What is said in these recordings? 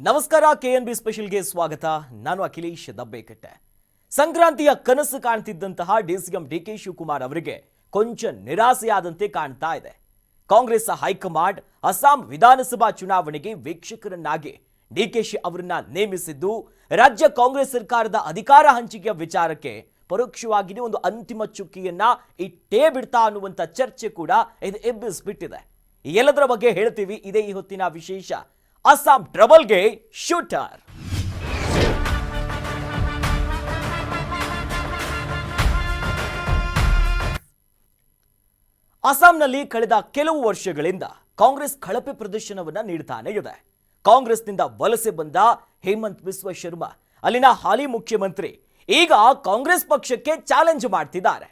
ನಮಸ್ಕಾರ ಕೆಎನ್ಬಿ ಸ್ಪೆಷಲ್ಗೆ ಸ್ವಾಗತ. ನಾನು ಅಖಿಲೇಶ್ ದಬ್ಬೇಕಟ್ಟೆ. ಸಂಕ್ರಾಂತಿಯ ಕನಸು ಕಾಣ್ತಿದ್ದಂತಹ ಡಿಸಿಎಂ ಡಿಕೆ ಶಿವಕುಮಾರ್ ಅವರಿಗೆ ಕೊಂಚ ನಿರಾಸೆಯಾದಂತೆ ಕಾಣ್ತಾ ಇದೆ. ಕಾಂಗ್ರೆಸ್ ಹೈಕಮಾಂಡ್ ಅಸ್ಸಾಂ ವಿಧಾನಸಭಾ ಚುನಾವಣೆಗೆ ವೀಕ್ಷಕರನ್ನಾಗಿ ಡಿಕೆಶಿ ಅವರನ್ನ ನೇಮಿಸಿದ್ದು ರಾಜ್ಯ ಕಾಂಗ್ರೆಸ್ ಸರ್ಕಾರದ ಅಧಿಕಾರ ಹಂಚಿಕೆಯ ವಿಚಾರಕ್ಕೆ ಪರೋಕ್ಷವಾಗಿ ಒಂದು ಅಂತಿಮ ಚುಕ್ಕಿಯನ್ನ ಇಟ್ಟೇ ಬಿಡ್ತಾ ಅನ್ನುವಂಥ ಚರ್ಚೆ ಕೂಡ ಇದು ಎಬ್ಬಿಸ್ಬಿಟ್ಟಿದೆ. ಈ ಎಲ್ಲದರ ಬಗ್ಗೆ ಹೇಳ್ತೀವಿ. ಇದೇ ಈ ಹೊತ್ತಿನ ವಿಶೇಷ. ಅಸ್ಸಾಂ ಟ್ರಬಲ್ಗೆ ಶೂಟರ್. ಅಸ್ಸಾಂನಲ್ಲಿ ಕಳೆದ ಕೆಲವು ವರ್ಷಗಳಿಂದ ಕಾಂಗ್ರೆಸ್ ಕಳಪೆ ಪ್ರದರ್ಶನವನ್ನ ನೀಡುತ್ತಾನೆ ಇದೆ. ಕಾಂಗ್ರೆಸ್ನಿಂದ ವಲಸೆ ಬಂದ ಹೇಮಂತ್ ಬಿಸ್ವಾ ಶರ್ಮಾ ಅಲ್ಲಿನ ಹಾಲಿ ಮುಖ್ಯಮಂತ್ರಿ ಈಗ ಕಾಂಗ್ರೆಸ್ ಪಕ್ಷಕ್ಕೆ ಚಾಲೆಂಜ್ ಮಾಡ್ತಿದ್ದಾರೆ.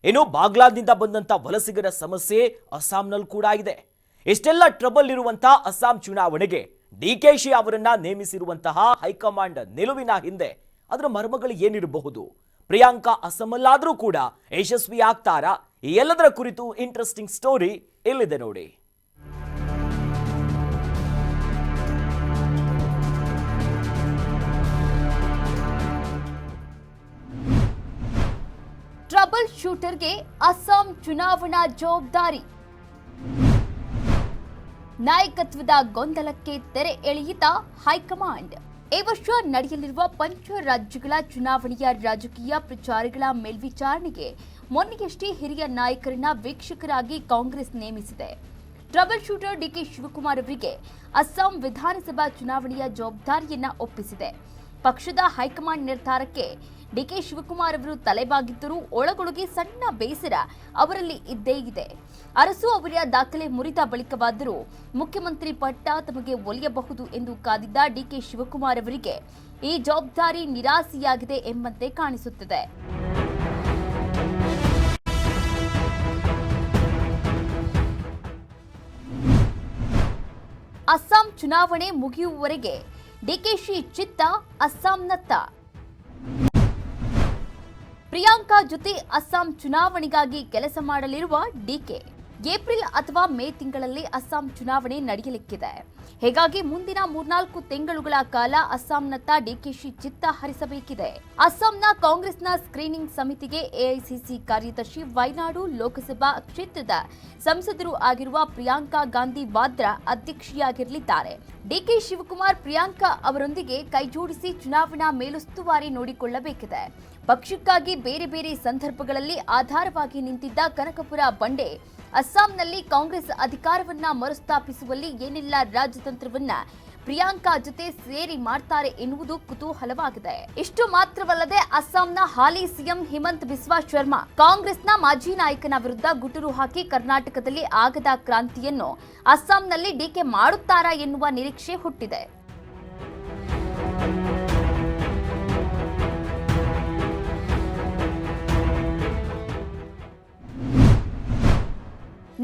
ಇನ್ನು ಬಾಗ್ಲಾದಿಂದ ಬಂದಂತ ವಲಸಿಗರ ಸಮಸ್ಯೆ ಅಸ್ಸಾಂನಲ್ಲಿ ಕೂಡ ಇದೆ. ಇಷ್ಟೆಲ್ಲ ಟ್ರಬಲ್ ಇರುವಂತಹ ಅಸ್ಸಾಂ ಚುನಾವಣೆಗೆ ಡಿಕೆಶಿ ಅವರನ್ನ ನೇಮಿಸಿರುವಂತಹ ಹೈಕಮಾಂಡ್ ನಿಲುವಿನ ಹಿಂದೆ ಅದರ ಮರ್ಮಗಳು ಏನಿರಬಹುದು? ಪ್ರಿಯಾಂಕಾ ಅಸ್ಸಾಮಲ್ಲಾದರೂ ಕೂಡ ಯಶಸ್ವಿ ಆಗ್ತಾರಾ? ಈ ಎಲ್ಲದರ ಕುರಿತು ಇಂಟ್ರೆಸ್ಟಿಂಗ್ ಸ್ಟೋರಿ ಇಲ್ಲಿದೆ ನೋಡಿ. ಟ್ರಬಲ್ ಶೂಟರ್ಗೆ ಅಸ್ಸಾಂ ಚುನಾವಣಾ ಜವಾಬ್ದಾರಿ. ನಾಯಕತ್ವದ ಗೊಂದಲಕ್ಕೆ ತೆರೆ ಎಳೆಯಿತ ಹೈಕಮಾಂಡ್. ಈ ವರ್ಷ ನಡೆಯಲಿರುವ ಪಂಚ ರಾಜ್ಯಗಳ ಚುನಾವಣೆಯ ರಾಜಕೀಯ ಪ್ರಚಾರಗಳ ಮೇಲ್ವಿಚಾರಣೆಗೆ ಮೊನ್ನೆಯಷ್ಟೇ ಹಿರಿಯ ನಾಯಕರನ್ನ ವೀಕ್ಷಕರಾಗಿ ಕಾಂಗ್ರೆಸ್ ನೇಮಿಸಿದೆ. ಟ್ರಬಲ್ ಶೂಟರ್ ಡಿಕೆ ಶಿವಕುಮಾರ್ ಅವರಿಗೆ ಅಸ್ಸಾಂ ವಿಧಾನಸಭಾ ಚುನಾವಣೆಯ ಜವಾಬ್ದಾರಿಯನ್ನ ಒಪ್ಪಿಸಿದೆ. ಪಕ್ಷದ ಹೈಕಮಾಂಡ್ ನಿರ್ಧಾರಕ್ಕೆ ಡಿಕೆ ಶಿವಕುಮಾರ್ ಅವರು ತಲೆಬಾಗಿದ್ದರೂ ಒಳಗೊಳಗೆ ಸಣ್ಣ ಬೇಸರ ಅವರಲ್ಲಿ ಇದ್ದೇ ಇದೆ. ಅರಸು ಅವರ ದಾಖಲೆ ಮುರಿದ ಬಳಿಕವಾದರೂ ಮುಖ್ಯಮಂತ್ರಿ ಪಟ್ಟ ತಮಗೆ ಒಲಿಯಬಹುದು ಎಂದು ಕಾದಿದ್ದ ಡಿಕೆ ಶಿವಕುಮಾರ್ ಅವರಿಗೆ ಈ ಜವಾಬ್ದಾರಿ ನಿರಾಸೆಯಾಗಿದೆ ಎಂಬಂತೆ ಕಾಣಿಸುತ್ತಿದೆ. ಅಸ್ಸಾಂ ಚುನಾವಣೆ ಮುಗಿಯುವವರೆಗೆ ಡಿಕೆಶಿ ಚಿತ್ತ ಅಸ್ಸಾಂನತ್ತ. ಪ್ರಿಯಾಂಕಾ ಜೊತೆ ಅಸ್ಸಾಂ ಚುನಾವಣೆಗಾಗಿ ಕೆಲಸ ಮಾಡಲಿರುವ ಡಿಕೆ ಏಪ್ರಿಲ್ ಅಥವಾ ಮೇ ತಿಂಗಳಲ್ಲಿ ಅಸ್ಸಾಂ ಚುನಾವಣೆ ನಡೆಯಲಿಕ್ಕಿದೆ. ಹೀಗಾಗಿ ಮುಂದಿನ 3-4 ತಿಂಗಳುಗಳ ಕಾಲ ಅಸ್ಸಾಂನತ್ತ ಡಿಕೆಶಿ ಚಿತ್ತ ಹರಿಸಬೇಕಿದೆ. ಅಸ್ಸಾಂನ ಕಾಂಗ್ರೆಸ್ನ ಸ್ಕ್ರೀನಿಂಗ್ ಸಮಿತಿಗೆ ಎಐಸಿಸಿ ಕಾರ್ಯದರ್ಶಿ, ವಯನಾಡು ಲೋಕಸಭಾ ಕ್ಷೇತ್ರದ ಸಂಸದರು ಆಗಿರುವ ಪ್ರಿಯಾಂಕಾ ಗಾಂಧಿ ವಾದ್ರಾ ಅಧ್ಯಕ್ಷಿಯಾಗಿರಲಿದ್ದಾರೆ. ಡಿಕೆ ಶಿವಕುಮಾರ್ ಪ್ರಿಯಾಂಕಾ ಅವರೊಂದಿಗೆ ಕೈಜೋಡಿಸಿ ಚುನಾವಣಾ ಮೇಲುಸ್ತುವಾರಿ ನೋಡಿಕೊಳ್ಳಬೇಕಿದೆ. ಪಕ್ಷಕ್ಕಾಗಿ ಬೇರೆ ಬೇರೆ ಸಂದರ್ಭಗಳಲ್ಲಿ ಆಧಾರವಾಗಿ ನಿಂತಿದ್ದ ಕನಕಪುರ ಬಂಡೆ ಅಸ್ಸಾಂನಲ್ಲಿ ಕಾಂಗ್ರೆಸ್ ಅಧಿಕಾರವನ್ನ ಮರುಸ್ಥಾಪಿಸುವಲ್ಲಿ ಏನೆಲ್ಲ ರಾಜತಂತ್ರವನ್ನ ಪ್ರಿಯಾಂಕಾ ಜೊತೆ ಸೇರಿ ಮಾಡ್ತಾರೆ ಎನ್ನುವುದು ಕುತೂಹಲವಾಗಿದೆ. ಇಷ್ಟು ಮಾತ್ರವಲ್ಲದೆ ಅಸ್ಸಾಂನ ಹಾಲಿ ಸಿಎಂ ಹೇಮಂತ್ ಬಿಸ್ವಾ ಶರ್ಮಾ ಕಾಂಗ್ರೆಸ್ನ ಮಾಜಿ ನಾಯಕನ ವಿರುದ್ಧ ಗುಟುರು ಹಾಕಿ ಕರ್ನಾಟಕದಲ್ಲಿ ಆಗದ ಕ್ರಾಂತಿಯನ್ನು ಅಸ್ಸಾಂನಲ್ಲಿ ಡಿಕೆ ಮಾಡುತ್ತಾರಾ ಎನ್ನುವ ನಿರೀಕ್ಷೆ ಹುಟ್ಟಿದೆ.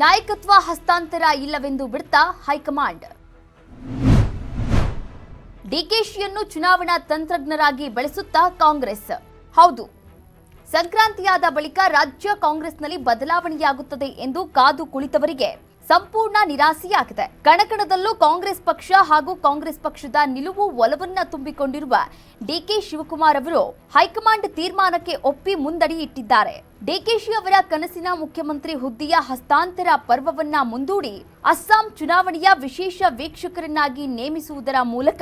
ನಾಯಕತ್ವ ಹಸ್ತಾಂತರ ಇಲ್ಲವೆಂದು ಬಿಡ್ತಾ ಹೈಕಮಾಂಡ್. ಡಿಕೆಶಿಯನ್ನು ಚುನಾವಣಾ ತಂತ್ರಜ್ಞರಾಗಿ ಬೆಳೆಸುತ್ತಾ ಕಾಂಗ್ರೆಸ್. ಹೌದು, ಸಂಕ್ರಾಂತಿಯಾದ ಬಳಿಕ ರಾಜ್ಯ ಕಾಂಗ್ರೆಸ್ನಲ್ಲಿ ಬದಲಾವಣೆಯಾಗುತ್ತದೆ ಎಂದು ಕಾದು ಕುಳಿತವರಿಗೆ ಸಂಪೂರ್ಣ ನಿರಾಸೆಯಾಗಿದೆ. ಕಣಕಣದಲ್ಲೂ ಕಾಂಗ್ರೆಸ್ ಪಕ್ಷ ಹಾಗೂ ಕಾಂಗ್ರೆಸ್ ಪಕ್ಷದ ನಿಲುವು ಒಲವನ್ನ ತುಂಬಿಕೊಂಡಿರುವ ಡಿಕೆ ಶಿವಕುಮಾರ್ ಅವರು ಹೈಕಮಾಂಡ್ ತೀರ್ಮಾನಕ್ಕೆ ಒಪ್ಪಿ ಮುಂದಡಿ ಇಟ್ಟಿದ್ದಾರೆ. ಡಿಕೆಶಿ ಅವರ ಕನಸಿನ ಮುಖ್ಯಮಂತ್ರಿ ಹುದ್ದೆಯ ಹಸ್ತಾಂತರ ಪರ್ವವನ್ನ ಮುಂದೂಡಿ ಅಸ್ಸಾಂ ಚುನಾವಣೆಯ ವಿಶೇಷ ವೀಕ್ಷಕರನ್ನಾಗಿ ನೇಮಿಸುವುದರ ಮೂಲಕ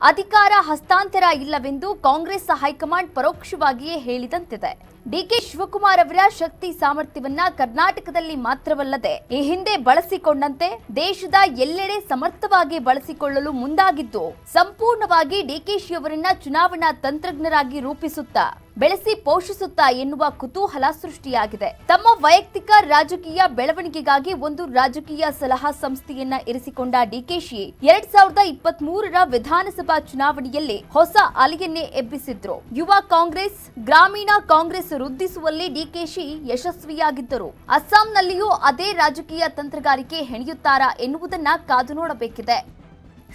ಅಧಿಕಾರ ಹಸ್ತಾಂತರ ಇಲ್ಲವೆಂದು ಕಾಂಗ್ರೆಸ್ ಹೈಕಮಾಂಡ್ ಪರೋಕ್ಷವಾಗಿಯೇ ಹೇಳಿದಂತಿದೆ. ಡಿಕೆ ಶಿವಕುಮಾರ್ ಅವರ ಶಕ್ತಿ ಸಾಮರ್ಥ್ಯವನ್ನ ಕರ್ನಾಟಕದಲ್ಲಿ ಮಾತ್ರವಲ್ಲದೆ ಈ ಹಿಂದೆ ಬಳಸಿಕೊಂಡಂತೆ ದೇಶದ ಎಲ್ಲೆಡೆ ಸಮರ್ಥವಾಗಿ ಬಳಸಿಕೊಳ್ಳಲು ಮುಂದಾಗಿದ್ದು ಸಂಪೂರ್ಣವಾಗಿ ಡಿಕೆಶಿ ಅವರನ್ನ ಚುನಾವಣಾ ತಂತ್ರಜ್ಞರಾಗಿ ರೂಪಿಸುತ್ತಾ ಬೆಳೆಸಿ ಪೋಷಿಸುತ್ತಾ ಎನ್ನುವ ಕುತೂಹಲ ಸೃಷ್ಟಿಯಾಗಿದೆ. ತಮ್ಮ ವೈಯಕ್ತಿಕ ರಾಜಕೀಯ ಬೆಳವಣಿಗೆಗಾಗಿ ಒಂದು ರಾಜಕೀಯ ಸಲಹಾ ಸಂಸ್ಥೆಯನ್ನ ಇರಿಸಿಕೊಂಡ ಡಿಕೆಶಿ 2023ರ ವಿಧಾನಸಭಾ ಚುನಾವಣೆಯಲ್ಲಿ ಹೊಸ ಅಲೆಯನ್ನೇ ಎಬ್ಬಿಸಿದ್ರು. ಯುವ ಕಾಂಗ್ರೆಸ್, ಗ್ರಾಮೀಣ ಕಾಂಗ್ರೆಸ್ ವೃದ್ಧಿಸುವಲ್ಲಿ ಡಿಕೆಶಿ ಯಶಸ್ವಿಯಾಗಿದ್ದರು. ಅಸ್ಸಾಂನಲ್ಲಿಯೂ ಅದೇ ರಾಜಕೀಯ ತಂತ್ರಗಾರಿಕೆ ಹೆಣೆಯುತ್ತಾರಾ ಎನ್ನುವುದನ್ನ ಕಾದು ನೋಡಬೇಕಿದೆ.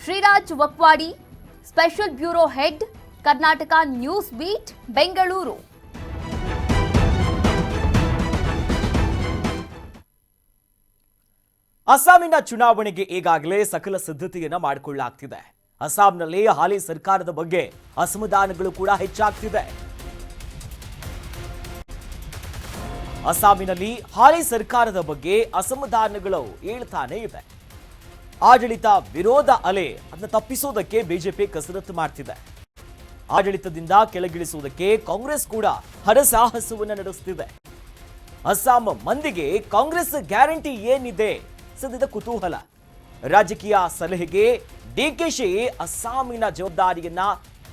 Shriraj Vakwadi, special bureau head, Karnataka news beat, Bengaluru. ಅಸ್ಸಾಮಿನ ಚುನಾವಣೆಗೆ ಈಗಾಗಲೇ ಸಕಲ ಸಿದ್ಧತೆಯನ್ನ ಮಾಡಿಕೊಳ್ಳಲಾಗ್ತಿದೆ. ಅಸ್ಸಾಂನಲ್ಲಿ ಹಾಲಿ ಸರ್ಕಾರದ ಬಗ್ಗೆ ಅಸಮಾಧಾನಗಳು ಕೂಡ ಹೆಚ್ಚಾಗ್ತಿದೆ. ಅಸ್ಸಾಮಿನಲ್ಲಿ ಹಾಲಿ ಸರ್ಕಾರದ ಬಗ್ಗೆ ಅಸಮಾಧಾನಗಳು ಏಳ್ತಾನೆ ಇದೆ. ಆಡಳಿತ ವಿರೋಧ ಅಲೆ ಅದನ್ನ ತಪ್ಪಿಸೋದಕ್ಕೆ ಬಿಜೆಪಿ ಕಸರತ್ತು ಮಾಡ್ತಿದೆ. ಆಡಳಿತದಿಂದ ಕೆಳಗಿಳಿಸುವುದಕ್ಕೆ ಕಾಂಗ್ರೆಸ್ ಕೂಡ ಹರಸಾಹಸವನ್ನ ನಡೆಸುತ್ತಿದೆ. ಅಸ್ಸಾಂ ಮಂದಿಗೆ ಕಾಂಗ್ರೆಸ್ ಗ್ಯಾರಂಟಿ ಏನಿದೆ ಸದ್ಯದ ಕುತೂಹಲ. ರಾಜಕೀಯ ಸಲಹೆಗೆ ಡಿಕೆಶಿ ಅಸ್ಸಾಮಿನ ಜವಾಬ್ದಾರಿಯನ್ನ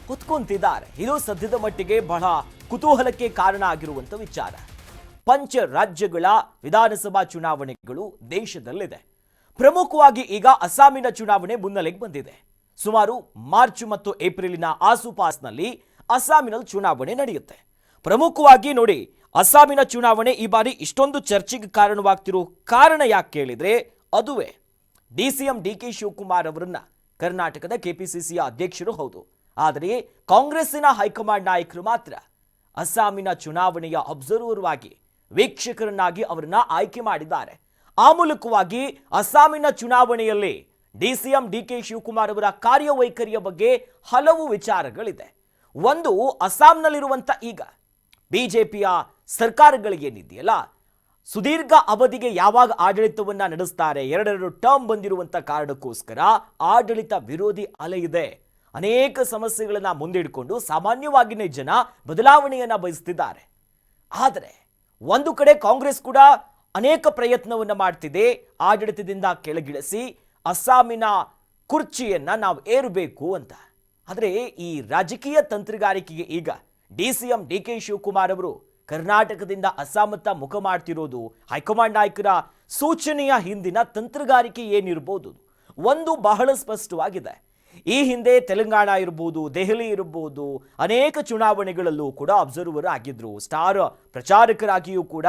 ಹೊತ್ಕೊಂತಿದ್ದಾರೆ. ಇದು ಸದ್ಯದ ಮಟ್ಟಿಗೆ ಬಹಳ ಕುತೂಹಲಕ್ಕೆ ಕಾರಣ ಆಗಿರುವಂತ ವಿಚಾರ. ಪಂಚ ರಾಜ್ಯಗಳ ವಿಧಾನಸಭಾ ಚುನಾವಣೆಗಳು ದೇಶದಲ್ಲಿದೆ. ಪ್ರಮುಖವಾಗಿ ಈಗ ಅಸ್ಸಾಮಿನ ಚುನಾವಣೆ ಮುನ್ನೆಲೆಗೆ ಬಂದಿದೆ. ಸುಮಾರು ಮಾರ್ಚ್ ಮತ್ತು ಏಪ್ರಿಲಿನ ಆಸುಪಾಸ್ನಲ್ಲಿ ಅಸ್ಸಾಮಿನಲ್ಲಿ ಚುನಾವಣೆ ನಡೆಯುತ್ತೆ. ಪ್ರಮುಖವಾಗಿ ನೋಡಿ, ಅಸ್ಸಾಮಿನ ಚುನಾವಣೆ ಈ ಬಾರಿ ಇಷ್ಟೊಂದು ಚರ್ಚೆಗೆ ಕಾರಣವಾಗ್ತಿರೋ ಕಾರಣ ಯಾಕೆ ಕೇಳಿದ್ರೆ ಅದುವೇ ಡಿಸಿಎಂ ಡಿಕೆ ಶಿವಕುಮಾರ್ ಅವರನ್ನ ಕರ್ನಾಟಕದ ಕೆಪಿಸಿಸಿಯ ಅಧ್ಯಕ್ಷರು ಹೌದು. ಆದರೆ ಕಾಂಗ್ರೆಸ್ಸಿನ ಹೈಕಮಾಂಡ್ ನಾಯಕರು ಮಾತ್ರ ಅಸ್ಸಾಮಿನ ಚುನಾವಣೆಯ ಅಬ್ಸರ್ವರ್ ಆಗಿ, ವೀಕ್ಷಕರನ್ನಾಗಿ ಅವರನ್ನ ಆಯ್ಕೆ ಮಾಡಿದ್ದಾರೆ. ಆ ಮೂಲಕವಾಗಿ ಅಸ್ಸಾಮಿನ ಚುನಾವಣೆಯಲ್ಲಿ ಡಿಸಿಎಂ ಡಿಕೆ ಶಿವಕುಮಾರ್ ಅವರ ಕಾರ್ಯವೈಖರಿಯ ಬಗ್ಗೆ ಹಲವು ವಿಚಾರಗಳಿದೆ. ಒಂದು, ಅಸ್ಸಾಂನಲ್ಲಿರುವಂತ ಈಗ ಬಿಜೆಪಿಯ ಸರ್ಕಾರಗಳಿಗೇನಿದೆಯಲ್ಲ, ಸುದೀರ್ಘ ಅವಧಿಗೆ ಯಾವಾಗ ಆಡಳಿತವನ್ನ ನಡೆಸ್ತಾರೆ, ಎರಡೆರಡು ಟರ್ಮ್ ಬಂದಿರುವಂತ ಕಾರಣಕ್ಕೋಸ್ಕರ ಆಡಳಿತ ವಿರೋಧಿ ಅಲೆ ಇದೆ. ಅನೇಕ ಸಮಸ್ಯೆಗಳನ್ನ ಮುಂದಿಟ್ಕೊಂಡು ಸಾಮಾನ್ಯವಾಗಿಯೇ ಜನ ಬದಲಾವಣೆಯನ್ನ ಬಯಸ್ತಿದ್ದಾರೆ. ಆದರೆ ಒಂದು ಕಡೆ ಕಾಂಗ್ರೆಸ್ ಕೂಡ ಅನೇಕ ಪ್ರಯತ್ನವನ್ನ ಮಾಡ್ತಿದೆ. ಆಡಳಿತದಿಂದ ಕೆಳಗಿಳಿಸಿ ಅಸ್ಸಾಮಿನ ಕುರ್ಚಿಯನ್ನ ನಾವು ಏರಬೇಕು ಅಂತ. ಆದರೆ ಈ ರಾಜಕೀಯ ತಂತ್ರಗಾರಿಕೆಗೆ ಈಗ ಡಿಸಿಎಂ ಡಿಕೆ ಶಿವಕುಮಾರ್ ಅವರು ಕರ್ನಾಟಕದಿಂದ ಅಸ್ಸಾಮತ್ತ ಮುಖ ಮಾಡ್ತಿರೋದು ಹೈಕಮಾಂಡ್ ನಾಯಕರ ಸೂಚನೆಯ ಹಿಂದಿನ ತಂತ್ರಗಾರಿಕೆ ಏನಿರಬಹುದು? ಒಂದು ಬಹಳ ಸ್ಪಷ್ಟವಾಗಿದೆ. ಈ ಹಿಂದೆ ತೆಲಂಗಾಣ ಇರಬಹುದು, ದೆಹಲಿ ಇರಬಹುದು, ಅನೇಕ ಚುನಾವಣೆಗಳಲ್ಲೂ ಕೂಡ ಅಬ್ಸರ್ವರ್ ಆಗಿದ್ರು. ಸ್ಟಾರ್ ಪ್ರಚಾರಕರಾಗಿಯೂ ಕೂಡ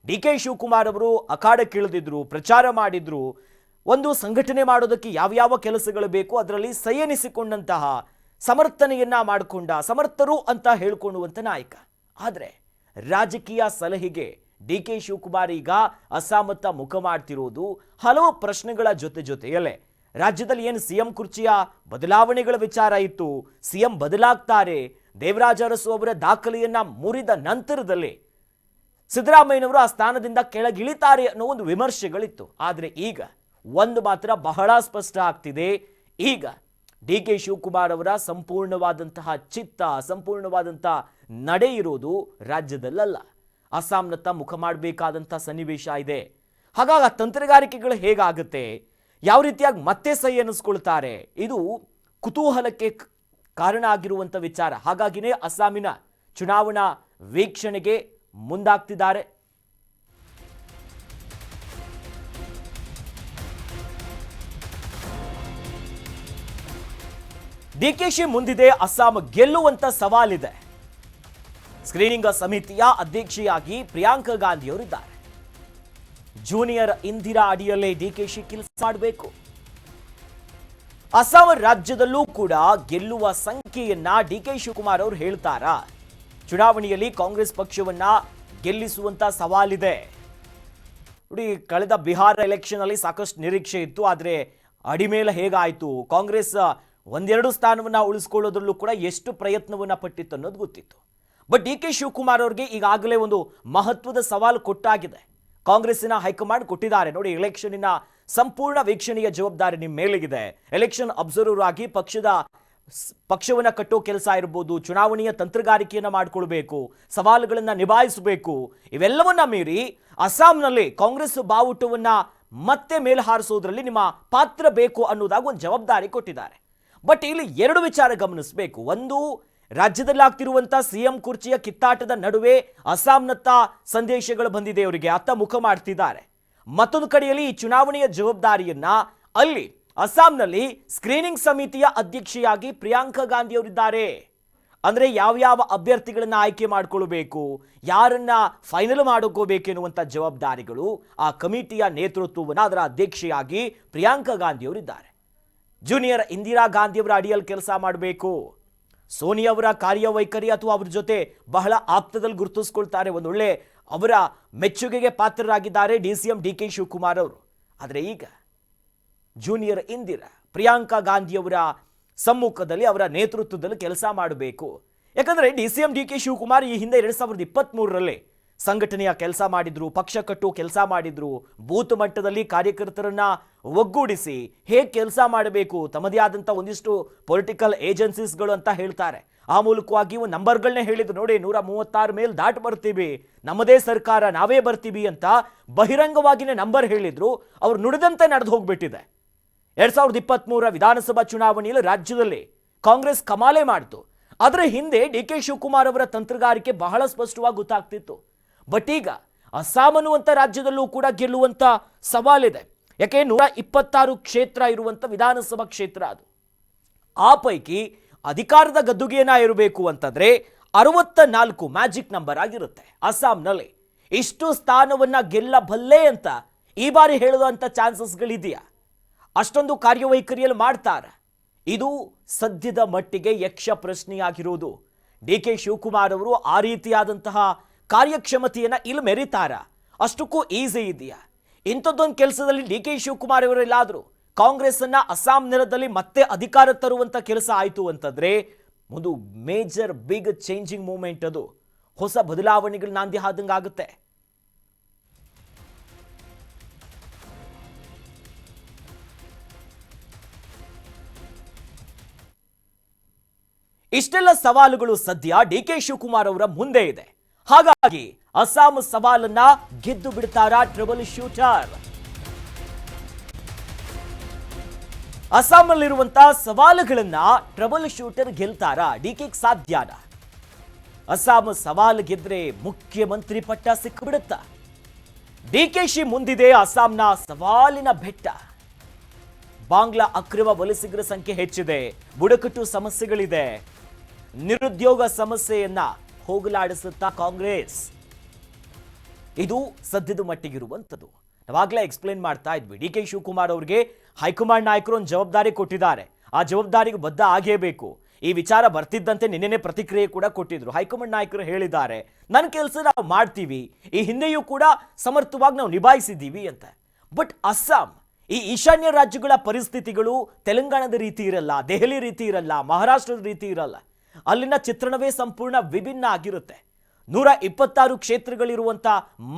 ಡಿಕೆ ಶಿವಕುಮಾರ್ ಅವರು ಅಖಾಡಕ್ಕಿಳಿದಿದ್ರು, ಪ್ರಚಾರ ಮಾಡಿದ್ರು. ಒಂದು ಸಂಘಟನೆ ಮಾಡೋದಕ್ಕೆ ಯಾವ್ಯಾವ ಕೆಲಸಗಳು ಬೇಕು ಅದರಲ್ಲಿ ಸಂಯನಿಸಿಕೊಂಡಂತಹ, ಸಮರ್ಥನೆಯನ್ನ ಮಾಡಿಕೊಂಡ, ಸಮರ್ಥರು ಅಂತ ಹೇಳ್ಕೊಳ್ಳುವಂತ ನಾಯಕ. ಆದರೆ ರಾಜಕೀಯ ಸಲಹೆಗೆ ಡಿಕೆ ಶಿವಕುಮಾರ್ ಈಗ ಅಸ್ಸಾಮತ್ತ ಮುಖ ಮಾಡ್ತಿರೋದು ಹಲವು ಪ್ರಶ್ನೆಗಳ ಜೊತೆಯಲ್ಲೇ ರಾಜ್ಯದಲ್ಲಿ ಏನು ಸಿಎಂ ಕುರ್ಚಿಯ ಬದಲಾವಣೆಗಳ ವಿಚಾರ ಇತ್ತು, ಸಿಎಂ ಬದಲಾಗ್ತಾರೆ, ದೇವರಾಜ ಅರಸು ಅವರ ದಾಖಲೆಯನ್ನ ಮುರಿದ ನಂತರದಲ್ಲಿ ಸಿದ್ದರಾಮಯ್ಯನವರು ಆ ಸ್ಥಾನದಿಂದ ಕೆಳಗಿಳಿತಾರೆ ಅನ್ನೋ ಒಂದು ವಿಮರ್ಶೆಗಳಿತ್ತು. ಆದರೆ ಈಗ ಒಂದು ಮಾತ್ರ ಬಹಳ ಸ್ಪಷ್ಟ ಆಗ್ತಿದೆ. ಈಗ ಡಿಕೆ ಶಿವಕುಮಾರ್ ಅವರ ಸಂಪೂರ್ಣವಾದಂತಹ ಚಿತ್ತ, ಸಂಪೂರ್ಣವಾದಂತಹ ನಡೆ ಇರೋದು ರಾಜ್ಯದಲ್ಲ, ಅಸ್ಸಾಂನತ್ತ ಮುಖ ಮಾಡಬೇಕಾದಂತಹ ಸನ್ನಿವೇಶ ಇದೆ. ಹಾಗಾಗಿ ಆ ತಂತ್ರಗಾರಿಕೆಗಳು ಹೇಗಾಗುತ್ತೆ, ಯಾವ ರೀತಿಯಾಗಿ ಮತ್ತೆ ಸೈ ಅನ್ನಿಸ್ಕೊಳ್ತಾರೆ, ಇದು ಕುತೂಹಲಕ್ಕೆ ಕಾರಣ ಆಗಿರುವಂಥ ವಿಚಾರ. ಹಾಗಾಗಿನೇ ಅಸ್ಸಾಮಿನ ಚುನಾವಣಾ ವೀಕ್ಷಣೆಗೆ ಮುಂದಾಗ್ತಿದ್ದಾರೆ. ಡಿಕೆಶಿ ಮುಂದಿದೆ ಅಸ್ಸಾಂ ಗೆಲ್ಲುವಂತ ಸವಾಲಿದೆ. ಸ್ಕ್ರೀನಿಂಗ್ ಸಮಿತಿಯ ಅಧ್ಯಕ್ಷೆಯಾಗಿ ಪ್ರಿಯಾಂಕಾ ಗಾಂಧಿ ಅವರಿದ್ದಾರೆ. ಜೂನಿಯರ್ ಇಂದಿರಾ ಅಡಿಯಲ್ಲೇ ಡಿಕೆಶಿ ಕೆಲಸ ಮಾಡಬೇಕು. ಅಸ್ಸಾಂ ರಾಜ್ಯದಲ್ಲೂ ಕೂಡ ಗೆಲ್ಲುವ ಸಂಖ್ಯೆಯನ್ನ ಡಿಕೆ ಶಿವಕುಮಾರ್ ಅವರು ಹೇಳ್ತಾರಾ? ಚುನಾವಣೆಯಲ್ಲಿ ಕಾಂಗ್ರೆಸ್ ಪಕ್ಷವನ್ನ ಗೆಲ್ಲಿಸುವಂತ ಸವಾಲಿದೆ ನೋಡಿ. ಕಳೆದ ಬಿಹಾರ ಎಲೆಕ್ಷನ್ ಅಲ್ಲಿ ಸಾಕಷ್ಟು ನಿರೀಕ್ಷೆ ಇತ್ತು. ಆದರೆ ಅಡಿಮೇಲೆ ಹೇಗಾಯ್ತು, ಕಾಂಗ್ರೆಸ್ ಒಂದೆರಡು ಸ್ಥಾನವನ್ನ ಉಳಿಸ್ಕೊಳ್ಳೋದ್ರಲ್ಲೂ ಕೂಡ ಎಷ್ಟು ಪ್ರಯತ್ನವನ್ನ ಪಟ್ಟಿತ್ತು ಅನ್ನೋದು ಗೊತ್ತಿತ್ತು. ಬಟ್ ಡಿಕೆ ಶಿವಕುಮಾರ್ ಅವರಿಗೆ ಈಗಾಗಲೇ ಒಂದು ಮಹತ್ವದ ಸವಾಲು ಕೊಟ್ಟಾಗಿದೆ. ಕಾಂಗ್ರೆಸ್ಸಿನ ಹೈಕಮಾಂಡ್ ಕೊಟ್ಟಿದ್ದಾರೆ ನೋಡಿ, ಎಲೆಕ್ಷನ್ನಿನ ಸಂಪೂರ್ಣ ವೀಕ್ಷಣೆಯ ಜವಾಬ್ದಾರಿ ನಿಮ್ಮ ಮೇಲಿಗಿದೆ. ಎಲೆಕ್ಷನ್ ಅಬ್ಸರ್ವರ್ ಆಗಿ ಪಕ್ಷವನ್ನ ಕಟ್ಟೋ ಕೆಲಸ ಇರಬಹುದು, ಚುನಾವಣೆಯ ತಂತ್ರಗಾರಿಕೆಯನ್ನ ಮಾಡಿಕೊಳ್ಬೇಕು, ಸವಾಲುಗಳನ್ನ ನಿಭಾಯಿಸಬೇಕು. ಇವೆಲ್ಲವನ್ನ ಮೀರಿ ಅಸ್ಸಾಂನಲ್ಲಿ ಕಾಂಗ್ರೆಸ್ ಬಾವುಟವನ್ನ ಮತ್ತೆ ಮೇಲೆ ಹಾರಿಸೋದ್ರಲ್ಲಿ ನಿಮ್ಮ ಪಾತ್ರ ಬೇಕು ಅನ್ನೋದಾಗ ಒಂದು ಜವಾಬ್ದಾರಿ ಕೊಟ್ಟಿದ್ದಾರೆ. ಬಟ್ ಇಲ್ಲಿ ಎರಡು ವಿಚಾರ ಗಮನಿಸಬೇಕು. ಒಂದು, ರಾಜ್ಯದಲ್ಲಿ ಆಗ್ತಿರುವಂತಹ ಸಿಎಂ ಕುರ್ಚಿಯ ಕಿತ್ತಾಟದ ನಡುವೆ ಅಸ್ಸಾಂನತ್ತ ಸಂದೇಶಗಳು ಬಂದಿದೆ, ಅವರಿಗೆ ಅತ್ತ ಮುಖ ಮಾಡ್ತಿದ್ದಾರೆ. ಮತ್ತೊಂದು ಕಡೆಯಲ್ಲಿ ಈ ಚುನಾವಣೆಯ ಜವಾಬ್ದಾರಿಯನ್ನ ಅಲ್ಲಿ ಅಸ್ಸಾಂನಲ್ಲಿ ಸ್ಕ್ರೀನಿಂಗ್ ಸಮಿತಿಯ ಅಧ್ಯಕ್ಷೆಯಾಗಿ ಪ್ರಿಯಾಂಕಾ ಗಾಂಧಿ ಅವರಿದ್ದಾರೆ. ಅಂದ್ರೆ ಯಾವ್ಯಾವ ಅಭ್ಯರ್ಥಿಗಳನ್ನ ಆಯ್ಕೆ ಮಾಡಿಕೊಳ್ಳಬೇಕು, ಯಾರನ್ನ ಫೈನಲ್ ಮಾಡ್ಕೋಬೇಕು ಎನ್ನುವಂತ ಜವಾಬ್ದಾರಿಗಳು ಆ ಕಮಿಟಿಯ ನೇತೃತ್ವವನ್ನು ಅದರ ಅಧ್ಯಕ್ಷೆಯಾಗಿ ಪ್ರಿಯಾಂಕಾ ಗಾಂಧಿ ಅವರಿದ್ದಾರೆ. ಜೂನಿಯರ್ ಇಂದಿರಾ ಗಾಂಧಿ ಅವರ ಅಡಿಯಲ್ಲಿ ಕೆಲಸ ಮಾಡಬೇಕು. ಸೋನಿಯಾ ಅವರ ಕಾರ್ಯವೈಖರಿ ಅಥವಾ ಅವ್ರ ಜೊತೆ ಬಹಳ ಆಪ್ತದಲ್ಲಿ ಗುರುತಿಸ್ಕೊಳ್ತಾರೆ. ಒಂದೊಳ್ಳೆ ಅವರ ಮೆಚ್ಚುಗೆಗೆ ಪಾತ್ರರಾಗಿದ್ದಾರೆ ಡಿಸಿಎಂ ಡಿಕೆ ಶಿವಕುಮಾರ್ ಅವರು. ಆದರೆ ಈಗ ಜೂನಿಯರ್ ಇಂದಿರಾ ಪ್ರಿಯಾಂಕಾ ಗಾಂಧಿಯವರ ಸಮ್ಮುಖದಲ್ಲಿ ಅವರ ನೇತೃತ್ವದಲ್ಲಿ ಕೆಲಸ ಮಾಡಬೇಕು. ಯಾಕಂದ್ರೆ DCM DK ಶಿವಕುಮಾರ್ ಈ ಹಿಂದೆ 2023ರಲ್ಲಿ ಸಂಘಟನೆಯ ಕೆಲಸ ಮಾಡಿದ್ರು, ಪಕ್ಷ ಕಟ್ಟುವ ಕೆಲಸ ಮಾಡಿದ್ರು, ಬೂತ್ ಮಟ್ಟದಲ್ಲಿ ಕಾರ್ಯಕರ್ತರನ್ನ ಒಗ್ಗೂಡಿಸಿ ಹೇಗೆ ಕೆಲಸ ಮಾಡಬೇಕು, ತಮ್ಮದೇ ಆದಂಥ ಒಂದಿಷ್ಟು ಪೊಲಿಟಿಕಲ್ ಏಜೆನ್ಸೀಸ್ಗಳು ಅಂತ ಹೇಳ್ತಾರೆ, ಆ ಮೂಲಕವಾಗಿ ಒಂದು ನಂಬರ್ಗಳನ್ನೇ ಹೇಳಿದ್ರು. ನೋಡಿ 136 ಮೇಲೆ ದಾಟ್ ಬರ್ತೀವಿ, ನಮ್ಮದೇ ಸರ್ಕಾರ, ನಾವೇ ಬರ್ತೀವಿ ಅಂತ ಬಹಿರಂಗವಾಗಿನೇ ನಂಬರ್ ಹೇಳಿದ್ರು. ಅವ್ರು ನುಡಿದಂತೆ ನಡೆದು ಹೋಗ್ಬಿಟ್ಟಿದೆ. 2023 ವಿಧಾನಸಭಾ ಚುನಾವಣೆಯಲ್ಲಿ ರಾಜ್ಯದಲ್ಲಿ ಕಾಂಗ್ರೆಸ್ ಕಮಾಲೆ ಮಾಡಿತು. ಅದರ ಹಿಂದೆ DK ಶಿವಕುಮಾರ್ ಅವರ ತಂತ್ರಗಾರಿಕೆ ಬಹಳ ಸ್ಪಷ್ಟವಾಗಿ ಗೊತ್ತಾಗ್ತಿತ್ತು. ಬಟ್ ಈಗ ಅಸ್ಸಾಂ ಅನ್ನುವಂಥ ರಾಜ್ಯದಲ್ಲೂ ಕೂಡ ಗೆಲ್ಲುವಂಥ ಸವಾಲಿದೆ. ಯಾಕೆ 126 ಕ್ಷೇತ್ರ ಇರುವಂಥ ವಿಧಾನಸಭಾ ಕ್ಷೇತ್ರ ಅದು. ಆ ಪೈಕಿ ಅಧಿಕಾರದ ಗದ್ದುಗೆಯನ್ನ ಇರಬೇಕು ಅಂತಂದ್ರೆ 64 ಮ್ಯಾಜಿಕ್ ನಂಬರ್ ಆಗಿರುತ್ತೆ. ಅಸ್ಸಾಂನಲ್ಲಿ ಇಷ್ಟು ಸ್ಥಾನವನ್ನ ಗೆಲ್ಲಬಲ್ಲೆ ಅಂತ ಈ ಬಾರಿ ಹೇಳುವಂಥ ಚಾನ್ಸಸ್ಗಳಿದೆಯಾ? ಅಷ್ಟೊಂದು ಕಾರ್ಯವೈಖರಿಯಲ್ಲಿ ಮಾಡ್ತಾರೆ? ಇದು ಸದ್ಯದ ಮಟ್ಟಿಗೆ ಯಕ್ಷ ಪ್ರಶ್ನೆಯಾಗಿರುವುದು. DK ಶಿವಕುಮಾರ್ ಅವರು ಆ ರೀತಿಯಾದಂತಹ ಕಾರ್ಯಕ್ಷಮತೆಯನ್ನ ಇಲ್ಲಿ ಮೆರಿತಾರ? ಅಷ್ಟಕ್ಕೂ ಈಸಿ ಇದೆಯಾ? ಇಂಥದ್ದೊಂದು ಕೆಲಸದಲ್ಲಿ DK ಶಿವಕುಮಾರ್ ಅವರೆಲ್ಲಾದರೂ ಕಾಂಗ್ರೆಸ್ ಅನ್ನ ಅಸ್ಸಾಂ ನೆಲದಲ್ಲಿ ಮತ್ತೆ ಅಧಿಕಾರ ತರುವಂತ ಕೆಲಸ ಆಯಿತು ಅಂತಂದ್ರೆ ಒಂದು ಮೇಜರ್ ಬಿಗ್ ಚೇಂಜಿಂಗ್ ಮೂವ್ಮೆಂಟ್, ಅದು ಹೊಸ ಬದಲಾವಣೆಗಳು ನಾಂದಿ ಆದಂಗಾಗುತ್ತೆ. ಇಷ್ಟೆಲ್ಲ ಸವಾಲುಗಳು ಸದ್ಯ DK ಶಿವಕುಮಾರ್ ಅವರ ಮುಂದೆ ಇದೆ. ಹಾಗಾಗಿ ಅಸ್ಸಾಂ ಸವಾಲನ್ನ ಗೆದ್ದು ಬಿಡ್ತಾರಾ ಟ್ರಬಲ್ ಶೂಟರ್? ಅಸ್ಸಾಂನಲ್ಲಿರುವಂತಹ ಸವಾಲುಗಳನ್ನ ಟ್ರಬಲ್ ಶೂಟರ್ ಗೆಲ್ತಾರಾ? DKಗೆ ಸಾಧ್ಯನ? ಅಸ್ಸಾಂ ಸವಾಲು ಗೆದ್ರೆ ಮುಖ್ಯಮಂತ್ರಿ ಪಟ್ಟ ಸಿಕ್ಕಿಬಿಡುತ್ತಾ? DKಶಿ ಮುಂದಿದೆ ಅಸ್ಸಾಂನ ಸವಾಲಿನ ಬೆಟ್ಟ. ಬಾಂಗ್ಲಾ ಅಕ್ರಮ ವಲಸಿಗರ ಸಂಖ್ಯೆ ಹೆಚ್ಚಿದೆ, ಬುಡಕಟ್ಟು ಸಮಸ್ಯೆಗಳಿದೆ, ನಿರುದ್ಯೋಗ ಸಮಸ್ಯೆಯನ್ನ ಹೋಗಲಾಡಿಸುತ್ತಾ ಕಾಂಗ್ರೆಸ್? ಇದು ಸದ್ಯದ ಮಟ್ಟಿಗಿರುವಂಥದ್ದು. ನಾವಾಗಲೇ ಎಕ್ಸ್ಪ್ಲೇನ್ ಮಾಡ್ತಾ ಇದ್ವಿ, DK ಶಿವಕುಮಾರ್ ಅವರಿಗೆ ಹೈಕಮಾಂಡ್ ನಾಯಕರು ಒಂದು ಜವಾಬ್ದಾರಿ ಕೊಟ್ಟಿದ್ದಾರೆ, ಆ ಜವಾಬ್ದಾರಿಗೆ ಬದ್ಧ ಆಗೇಬೇಕು. ಈ ವಿಚಾರ ಬರ್ತಿದ್ದಂತೆ ನಿನ್ನೆನೆ ಪ್ರತಿಕ್ರಿಯೆ ಕೂಡ ಕೊಟ್ಟಿದ್ರು. ಹೈಕಮಾಂಡ್ ನಾಯಕರು ಹೇಳಿದ್ದಾರೆ, ನನ್ನ ಕೆಲಸ ನಾವು ಮಾಡ್ತೀವಿ, ಈ ಹಿಂದೆಯೂ ಕೂಡ ಸಮರ್ಥವಾಗಿ ನಾವು ನಿಭಾಯಿಸಿದ್ದೀವಿ ಅಂತ. ಬಟ್ ಅಸ್ಸಾಂ, ಈ ಈಶಾನ್ಯ ರಾಜ್ಯಗಳ ಪರಿಸ್ಥಿತಿಗಳು ತೆಲಂಗಾಣದ ರೀತಿ ಇರಲ್ಲ, ದೆಹಲಿ ರೀತಿ ಇರಲ್ಲ, ಮಹಾರಾಷ್ಟ್ರದ ರೀತಿ ಇರಲ್ಲ. ಅಲ್ಲಿನ ಚಿತ್ರಣವೇ ಸಂಪೂರ್ಣ ವಿಭಿನ್ನ ಆಗಿರುತ್ತೆ. 126 ಕ್ಷೇತ್ರಗಳಿರುವಂಥ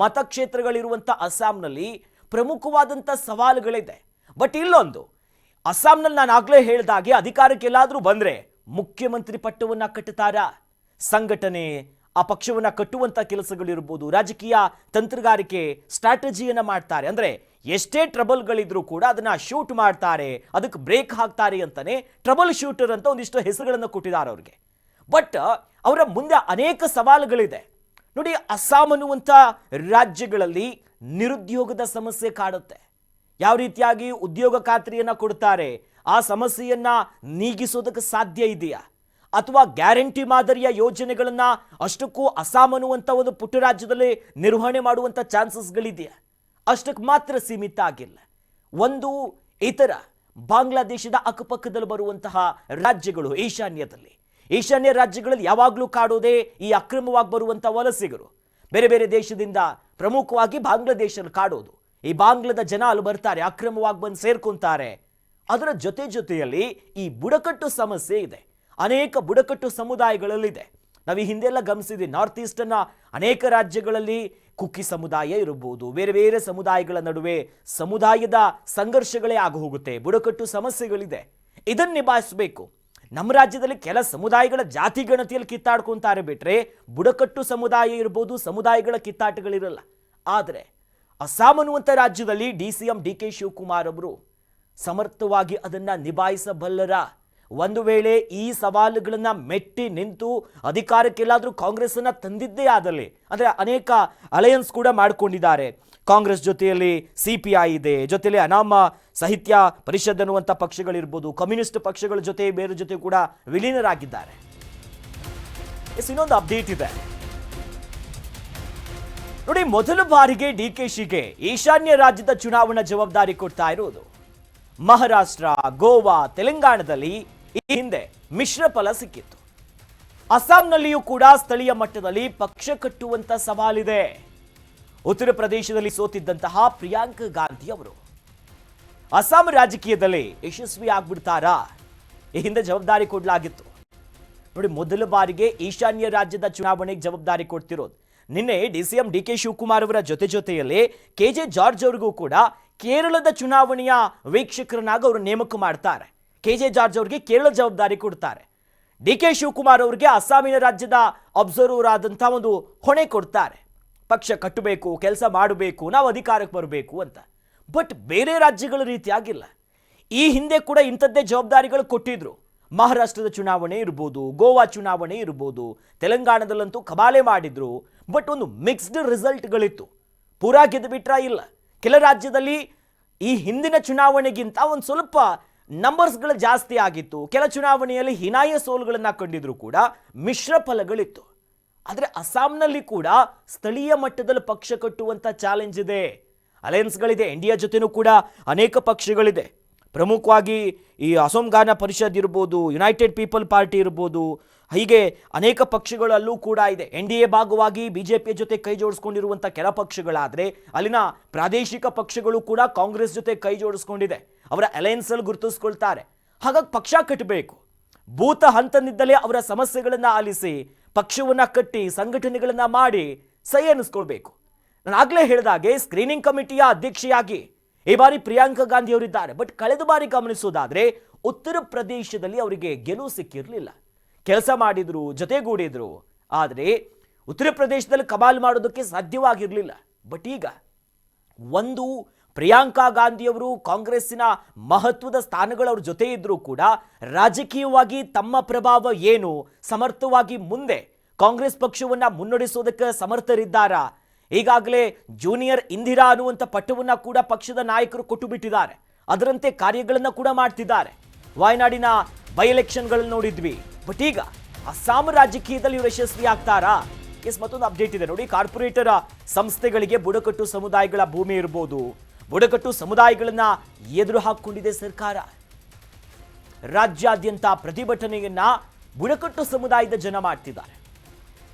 ಮತಕ್ಷೇತ್ರಗಳಿರುವಂಥ ಅಸ್ಸಾಂನಲ್ಲಿ ಪ್ರಮುಖವಾದಂಥ ಸವಾಲುಗಳಿದೆ. ಬಟ್ ಇಲ್ಲೊಂದು, ಅಸ್ಸಾಂನಲ್ಲಿ ನಾನು ಆಗಲೇ ಹೇಳಿದಾಗೆ ಅಧಿಕಾರಕ್ಕೆ ಎಲ್ಲಾದರೂ ಬಂದರೆ ಮುಖ್ಯಮಂತ್ರಿ ಪಟ್ಟವನ್ನು ಕಟ್ಟುತ್ತಾರಾ? ಸಂಘಟನೆ, ಆ ಪಕ್ಷವನ್ನು ಕಟ್ಟುವಂಥ ಕೆಲಸಗಳಿರ್ಬೋದು, ರಾಜಕೀಯ ತಂತ್ರಗಾರಿಕೆ, ಸ್ಟ್ರಾಟಜಿಯನ್ನು ಮಾಡ್ತಾರೆ. ಅಂದರೆ ಎಷ್ಟೇ ಟ್ರಬಲ್ಗಳಿದ್ರೂ ಕೂಡ ಅದನ್ನು ಶೂಟ್ ಮಾಡ್ತಾರೆ, ಅದಕ್ಕೆ ಬ್ರೇಕ್ ಹಾಕ್ತಾರೆ ಅಂತಾನೆ ಟ್ರಬಲ್ ಶೂಟರ್ ಅಂತ ಒಂದಿಷ್ಟು ಹೆಸರುಗಳನ್ನು ಕೊಟ್ಟಿದ್ದಾರೆ ಅವ್ರಿಗೆ. ಬಟ್ ಅವರ ಮುಂದೆ ಅನೇಕ ಸವಾಲುಗಳಿದೆ. ನೋಡಿ, ಅಸ್ಸಾಂ ಅನ್ನುವಂಥ ರಾಜ್ಯಗಳಲ್ಲಿ ನಿರುದ್ಯೋಗದ ಸಮಸ್ಯೆ ಕಾಡುತ್ತೆ. ಯಾವ ರೀತಿಯಾಗಿ ಉದ್ಯೋಗ ಖಾತ್ರಿಯನ್ನು ಕೊಡ್ತಾರೆ, ಆ ಸಮಸ್ಯೆಯನ್ನ ನೀಗಿಸೋದಕ್ಕೆ ಸಾಧ್ಯ ಇದೆಯಾ? ಅಥವಾ ಗ್ಯಾರಂಟಿ ಮಾದರಿಯ ಯೋಜನೆಗಳನ್ನ ಅಷ್ಟಕ್ಕೂ ಅಸ್ಸಾಂ ಅನ್ನುವಂಥ ಒಂದು ಪುಟ್ಟ ರಾಜ್ಯದಲ್ಲಿ ನಿರ್ವಹಣೆ ಮಾಡುವಂಥ ಚಾನ್ಸಸ್ಗಳಿದೆಯಾ? ಅಷ್ಟಕ್ಕೆ ಮಾತ್ರ ಸೀಮಿತ ಆಗಿಲ್ಲ. ಒಂದು ಇತರ ಬಾಂಗ್ಲಾದೇಶದ ಅಕ್ಕಪಕ್ಕದಲ್ಲಿ ಬರುವಂತಹ ರಾಜ್ಯಗಳು, ಈಶಾನ್ಯ ರಾಜ್ಯಗಳಲ್ಲಿ ಯಾವಾಗಲೂ ಕಾಡೋದೇ ಈ ಅಕ್ರಮವಾಗಿ ಬರುವಂಥ ವಲಸಿಗರು. ಬೇರೆ ಬೇರೆ ದೇಶದಿಂದ ಪ್ರಮುಖವಾಗಿ ಬಾಂಗ್ಲಾದೇಶದಲ್ಲಿ ಕಾಡೋದು. ಈ ಬಾಂಗ್ಲಾದ ಜನ ಅಲ್ಲಿ ಬರ್ತಾರೆ, ಅಕ್ರಮವಾಗಿ ಬಂದು ಸೇರ್ಕೊಂತಾರೆ. ಅದರ ಜೊತೆಯಲ್ಲಿ ಈ ಬುಡಕಟ್ಟು ಸಮಸ್ಯೆ ಇದೆ. ಅನೇಕ ಬುಡಕಟ್ಟು ಸಮುದಾಯಗಳಲ್ಲಿದೆ. ನಾವು ಈ ಹಿಂದೆಲ್ಲ ಗಮನಿಸಿದ್ವಿ, ನಾರ್ತ್ ಈಸ್ಟರ್ನ ಅನೇಕ ರಾಜ್ಯಗಳಲ್ಲಿ ಕುಕ್ಕಿ ಸಮುದಾಯ ಇರಬಹುದು, ಬೇರೆ ಬೇರೆ ಸಮುದಾಯಗಳ ನಡುವೆ ಸಮುದಾಯದ ಸಂಘರ್ಷಗಳೇ ಆಗಿ ಹೋಗುತ್ತೆ, ಬುಡಕಟ್ಟು ಸಮಸ್ಯೆಗಳಿದೆ. ಇದನ್ನು ನಿಭಾಯಿಸಬೇಕು. ನಮ್ಮ ರಾಜ್ಯದಲ್ಲಿ ಕೆಲ ಸಮುದಾಯಗಳ ಜಾತಿ ಗಣತಿಯಲ್ಲಿ ಕಿತ್ತಾಡ್ಕೊಂತಾರೆ ಬಿಟ್ರೆ ಬುಡಕಟ್ಟು ಸಮುದಾಯ ಇರ್ಬೋದು, ಸಮುದಾಯಗಳ ಕಿತ್ತಾಟಗಳಿರಲ್ಲ. ಆದರೆ ಅಸ್ಸಾಂ ಅನ್ನುವಂಥ ರಾಜ್ಯದಲ್ಲಿ DCM DK ಶಿವಕುಮಾರ್ ಅವರು ಸಮರ್ಥವಾಗಿ ಅದನ್ನು ನಿಭಾಯಿಸಬಲ್ಲರ? ಒಂದು ವೇಳೆ ಈ ಸವಾಲುಗಳನ್ನು ಮೆಟ್ಟಿ ನಿಂತು ಅಧಿಕಾರಕ್ಕೆಲ್ಲಾದರೂ ಕಾಂಗ್ರೆಸ್ಸನ್ನು ತಂದಿದ್ದೇ ಆದಲ್ಲಿ, ಅಂದರೆ ಅನೇಕ ಅಲಯನ್ಸ್ ಕೂಡ ಮಾಡಿಕೊಂಡಿದ್ದಾರೆ. ಕಾಂಗ್ರೆಸ್ ಜೊತೆಯಲ್ಲಿ CPI ಇದೆ, ಜೊತೆಯಲ್ಲಿ ಅನಾಮ ಸಾಹಿತ್ಯ ಪರಿಷತ್ ಅನ್ನುವಂಥ ಪಕ್ಷಗಳಿರ್ಬೋದು, ಕಮ್ಯುನಿಸ್ಟ್ ಪಕ್ಷಗಳ ಜೊತೆ ಬೇರೆ ಜೊತೆ ಕೂಡ ವಿಲೀನರಾಗಿದ್ದಾರೆ. ಇನ್ನೊಂದು ಅಪ್ಡೇಟ್ ಇದೆ ನೋಡಿ, ಮೊದಲ ಬಾರಿಗೆ DKಶಿಗೆ ಈಶಾನ್ಯ ರಾಜ್ಯದ ಚುನಾವಣಾ ಜವಾಬ್ದಾರಿ ಕೊಡ್ತಾ ಇರೋದು. ಮಹಾರಾಷ್ಟ್ರ, ಗೋವಾ, ತೆಲಂಗಾಣದಲ್ಲಿ ಈ ಹಿಂದೆ ಮಿಶ್ರ ಫಲ ಸಿಕ್ಕಿತ್ತು. ಅಸ್ಸಾಂನಲ್ಲಿಯೂ ಕೂಡ ಸ್ಥಳೀಯ ಮಟ್ಟದಲ್ಲಿ ಪಕ್ಷ ಕಟ್ಟುವಂತ ಸವಾಲಿದೆ. ಉತ್ತರ ಪ್ರದೇಶದಲ್ಲಿ ಸೋತಿದ್ದಂತಹ ಪ್ರಿಯಾಂಕಾ ಗಾಂಧಿ ಅವರು ಅಸ್ಸಾಂ ರಾಜಕೀಯದಲ್ಲಿ ಯಶಸ್ವಿ ಆಗ್ಬಿಡ್ತಾರಾ? ಈ ಹಿಂದೆ ಜವಾಬ್ದಾರಿ ಕೊಡಲಾಗಿತ್ತು. ನೋಡಿ, ಮೊದಲ ಬಾರಿಗೆ ಈಶಾನ್ಯ ರಾಜ್ಯದ ಚುನಾವಣೆಗೆ ಜವಾಬ್ದಾರಿ ಕೊಡ್ತಿರೋದು. ನಿನ್ನೆ DCM DK ಶಿವಕುಮಾರ್ ಅವರ ಜೊತೆಯಲ್ಲಿ KJ ಜಾರ್ಜ್ ಅವ್ರಿಗೂ ಕೂಡ ಕೇರಳದ ಚುನಾವಣೆಯ ವೀಕ್ಷಕರನ್ನಾಗಿ ಅವರು ನೇಮಕ ಮಾಡ್ತಾರೆ. KJ ಜಾರ್ಜ್ ಅವರಿಗೆ ಕೇರಳ ಜವಾಬ್ದಾರಿ ಕೊಡ್ತಾರೆ. DK ಶಿವಕುಮಾರ್ ಅವರಿಗೆ ಅಸ್ಸಾಮಿನ ರಾಜ್ಯದ ಅಬ್ಸರ್ವರ್ ಆದಂಥ ಒಂದು ಹೊಣೆ ಕೊಡ್ತಾರೆ. ಪಕ್ಷ ಕಟ್ಟಬೇಕು, ಕೆಲಸ ಮಾಡಬೇಕು, ನಾವು ಅಧಿಕಾರಕ್ಕೆ ಬರಬೇಕು ಅಂತ. ಬಟ್ ಬೇರೆ ರಾಜ್ಯಗಳ ರೀತಿಯಾಗಿಲ್ಲ. ಈ ಹಿಂದೆ ಕೂಡ ಇಂಥದ್ದೇ ಜವಾಬ್ದಾರಿಗಳು ಕೊಟ್ಟಿದ್ರು. ಮಹಾರಾಷ್ಟ್ರದ ಚುನಾವಣೆ ಇರ್ಬೋದು, ಗೋವಾ ಚುನಾವಣೆ ಇರ್ಬೋದು, ತೆಲಂಗಾಣದಲ್ಲಂತೂ ಕಮಾಲೆ ಮಾಡಿದ್ರು. ಬಟ್ ಒಂದು ಮಿಕ್ಸ್ಡ್ ರಿಸಲ್ಟ್ಗಳಿತ್ತು. ಪೂರಾ ಗೆದ್ದು ಬಿಟ್ರ ಇಲ್ಲ. ಕೆಲ ರಾಜ್ಯದಲ್ಲಿ ಈ ಹಿಂದಿನ ಚುನಾವಣೆಗಿಂತ ಒಂದು ಸ್ವಲ್ಪ ನಂಬರ್ಸ್ಗಳು ಜಾಸ್ತಿ ಆಗಿತ್ತು. ಕೆಲ ಚುನಾವಣೆಯಲ್ಲಿ ಹೀನಾಯ ಸೋಲುಗಳನ್ನು ಕಂಡಿದ್ರು ಕೂಡ ಮಿಶ್ರ ಫಲಗಳಿತ್ತು. ಆದರೆ ಅಸ್ಸಾಂನಲ್ಲಿ ಕೂಡ ಸ್ಥಳೀಯ ಮಟ್ಟದಲ್ಲಿ ಪಕ್ಷ ಕಟ್ಟುವಂಥ ಚಾಲೆಂಜ್ ಇದೆ, ಅಲಯನ್ಸ್ಗಳಿದೆ. ಇಂಡಿಯಾ ಜೊತೆನೂ ಕೂಡ ಅನೇಕ ಪಕ್ಷಗಳಿದೆ. ಪ್ರಮುಖವಾಗಿ ಈ ಅಸೋಂ ಗಾನ ಪರಿಷತ್ ಇರ್ಬೋದು, ಯುನೈಟೆಡ್ ಪೀಪಲ್ ಪಾರ್ಟಿ ಇರ್ಬೋದು, ಹೀಗೆ ಅನೇಕ ಪಕ್ಷಗಳಲ್ಲೂ ಕೂಡ ಇದೆ. NDA ಭಾಗವಾಗಿ BJP ಜೊತೆ ಕೈ ಜೋಡಿಸ್ಕೊಂಡಿರುವಂಥ ಕೆಲ ಪಕ್ಷಗಳಾದರೆ ಅಲ್ಲಿನ ಪ್ರಾದೇಶಿಕ ಪಕ್ಷಗಳು ಕೂಡ ಕಾಂಗ್ರೆಸ್ ಜೊತೆ ಕೈ ಜೋಡಿಸ್ಕೊಂಡಿದೆ. ಅವರ ಅಲಯನ್ಸ್ ಅಲ್ಲಿ ಗುರುತಿಸ್ಕೊಳ್ತಾರೆ. ಹಾಗಾಗಿ ಪಕ್ಷ ಕಟ್ಟಬೇಕು. ಬೂತ ಹಂತದಿಂದಲೇ ಅವರ ಸಮಸ್ಯೆಗಳನ್ನು ಆಲಿಸಿ ಪಕ್ಷವನ್ನು ಕಟ್ಟಿ ಸಂಘಟನೆಗಳನ್ನು ಮಾಡಿ ಸೈ ಅನ್ನಿಸ್ಕೊಳ್ಬೇಕು. ನಾನು ಆಗಲೇ ಹೇಳಿದಾಗೆ ಸ್ಕ್ರೀನಿಂಗ್ ಕಮಿಟಿಯ ಅಧ್ಯಕ್ಷೆಯಾಗಿ ಈ ಬಾರಿ ಪ್ರಿಯಾಂಕಾ ಗಾಂಧಿ ಅವರಿದ್ದಾರೆ. ಬಟ್ ಕಳೆದ ಬಾರಿ ಗಮನಿಸೋದಾದ್ರೆ ಉತ್ತರ ಪ್ರದೇಶದಲ್ಲಿ ಅವರಿಗೆ ಗೆಲುವು ಸಿಕ್ಕಿರಲಿಲ್ಲ. ಕೆಲಸ ಮಾಡಿದ್ರು, ಜೊತೆಗೂಡಿದ್ರು, ಆದರೆ ಉತ್ತರ ಪ್ರದೇಶದಲ್ಲಿ ಕಮಾಲ್ ಮಾಡೋದಕ್ಕೆ ಸಾಧ್ಯವಾಗಿರಲಿಲ್ಲ. ಬಟ್ ಈಗ ಒಂದು ಪ್ರಿಯಾಂಕಾ ಗಾಂಧಿಯವರು ಕಾಂಗ್ರೆಸ್ಸಿನ ಮಹತ್ವದ ಸ್ಥಾನಗಳು ಅವ್ರ ಜೊತೆ ಇದ್ರೂ ಕೂಡ ರಾಜಕೀಯವಾಗಿ ತಮ್ಮ ಪ್ರಭಾವ ಏನು, ಸಮರ್ಥವಾಗಿ ಮುಂದೆ ಕಾಂಗ್ರೆಸ್ ಪಕ್ಷವನ್ನ ಮುನ್ನಡೆಸೋದಕ್ಕೆ ಸಮರ್ಥರಿದ್ದಾರಾ? ಈಗಾಗಲೇ ಜೂನಿಯರ್ ಇಂದಿರಾ ಅನ್ನುವಂಥ ಪಟ್ಟವನ್ನ ಕೂಡ ಪಕ್ಷದ ನಾಯಕರು ಕೊಟ್ಟು ಬಿಟ್ಟಿದ್ದಾರೆ. ಅದರಂತೆ ಕಾರ್ಯಗಳನ್ನು ಕೂಡ ಮಾಡ್ತಿದ್ದಾರೆ. ವಾಯನಾಡಿನ ಬೈ ಎಲೆಕ್ಷನ್ಗಳನ್ನು ನೋಡಿದ್ವಿ. ಬಟ್ ಈಗ ಅಸ್ಸಾಂ ರಾಜಕೀಯದಲ್ಲಿ ಇವರು ಯಶಸ್ವಿ ಆಗ್ತಾರಾ? ಮತ್ತೊಂದು ಅಪ್ಡೇಟ್ ಇದೆ ನೋಡಿ. ಕಾರ್ಪೊರೇಟರ್ ಸಂಸ್ಥೆಗಳಿಗೆ ಬುಡಕಟ್ಟು ಸಮುದಾಯಗಳ ಭೂಮಿ ಇರಬಹುದು, ಬುಡಕಟ್ಟು ಸಮುದಾಯಗಳನ್ನ ಎದುರು ಹಾಕಿಕೊಂಡಿದೆ ಸರ್ಕಾರ. ರಾಜ್ಯಾದ್ಯಂತ ಪ್ರತಿಭಟನೆಯನ್ನ ಬುಡಕಟ್ಟು ಸಮುದಾಯದ ಜನ ಮಾಡ್ತಿದ್ದಾರೆ.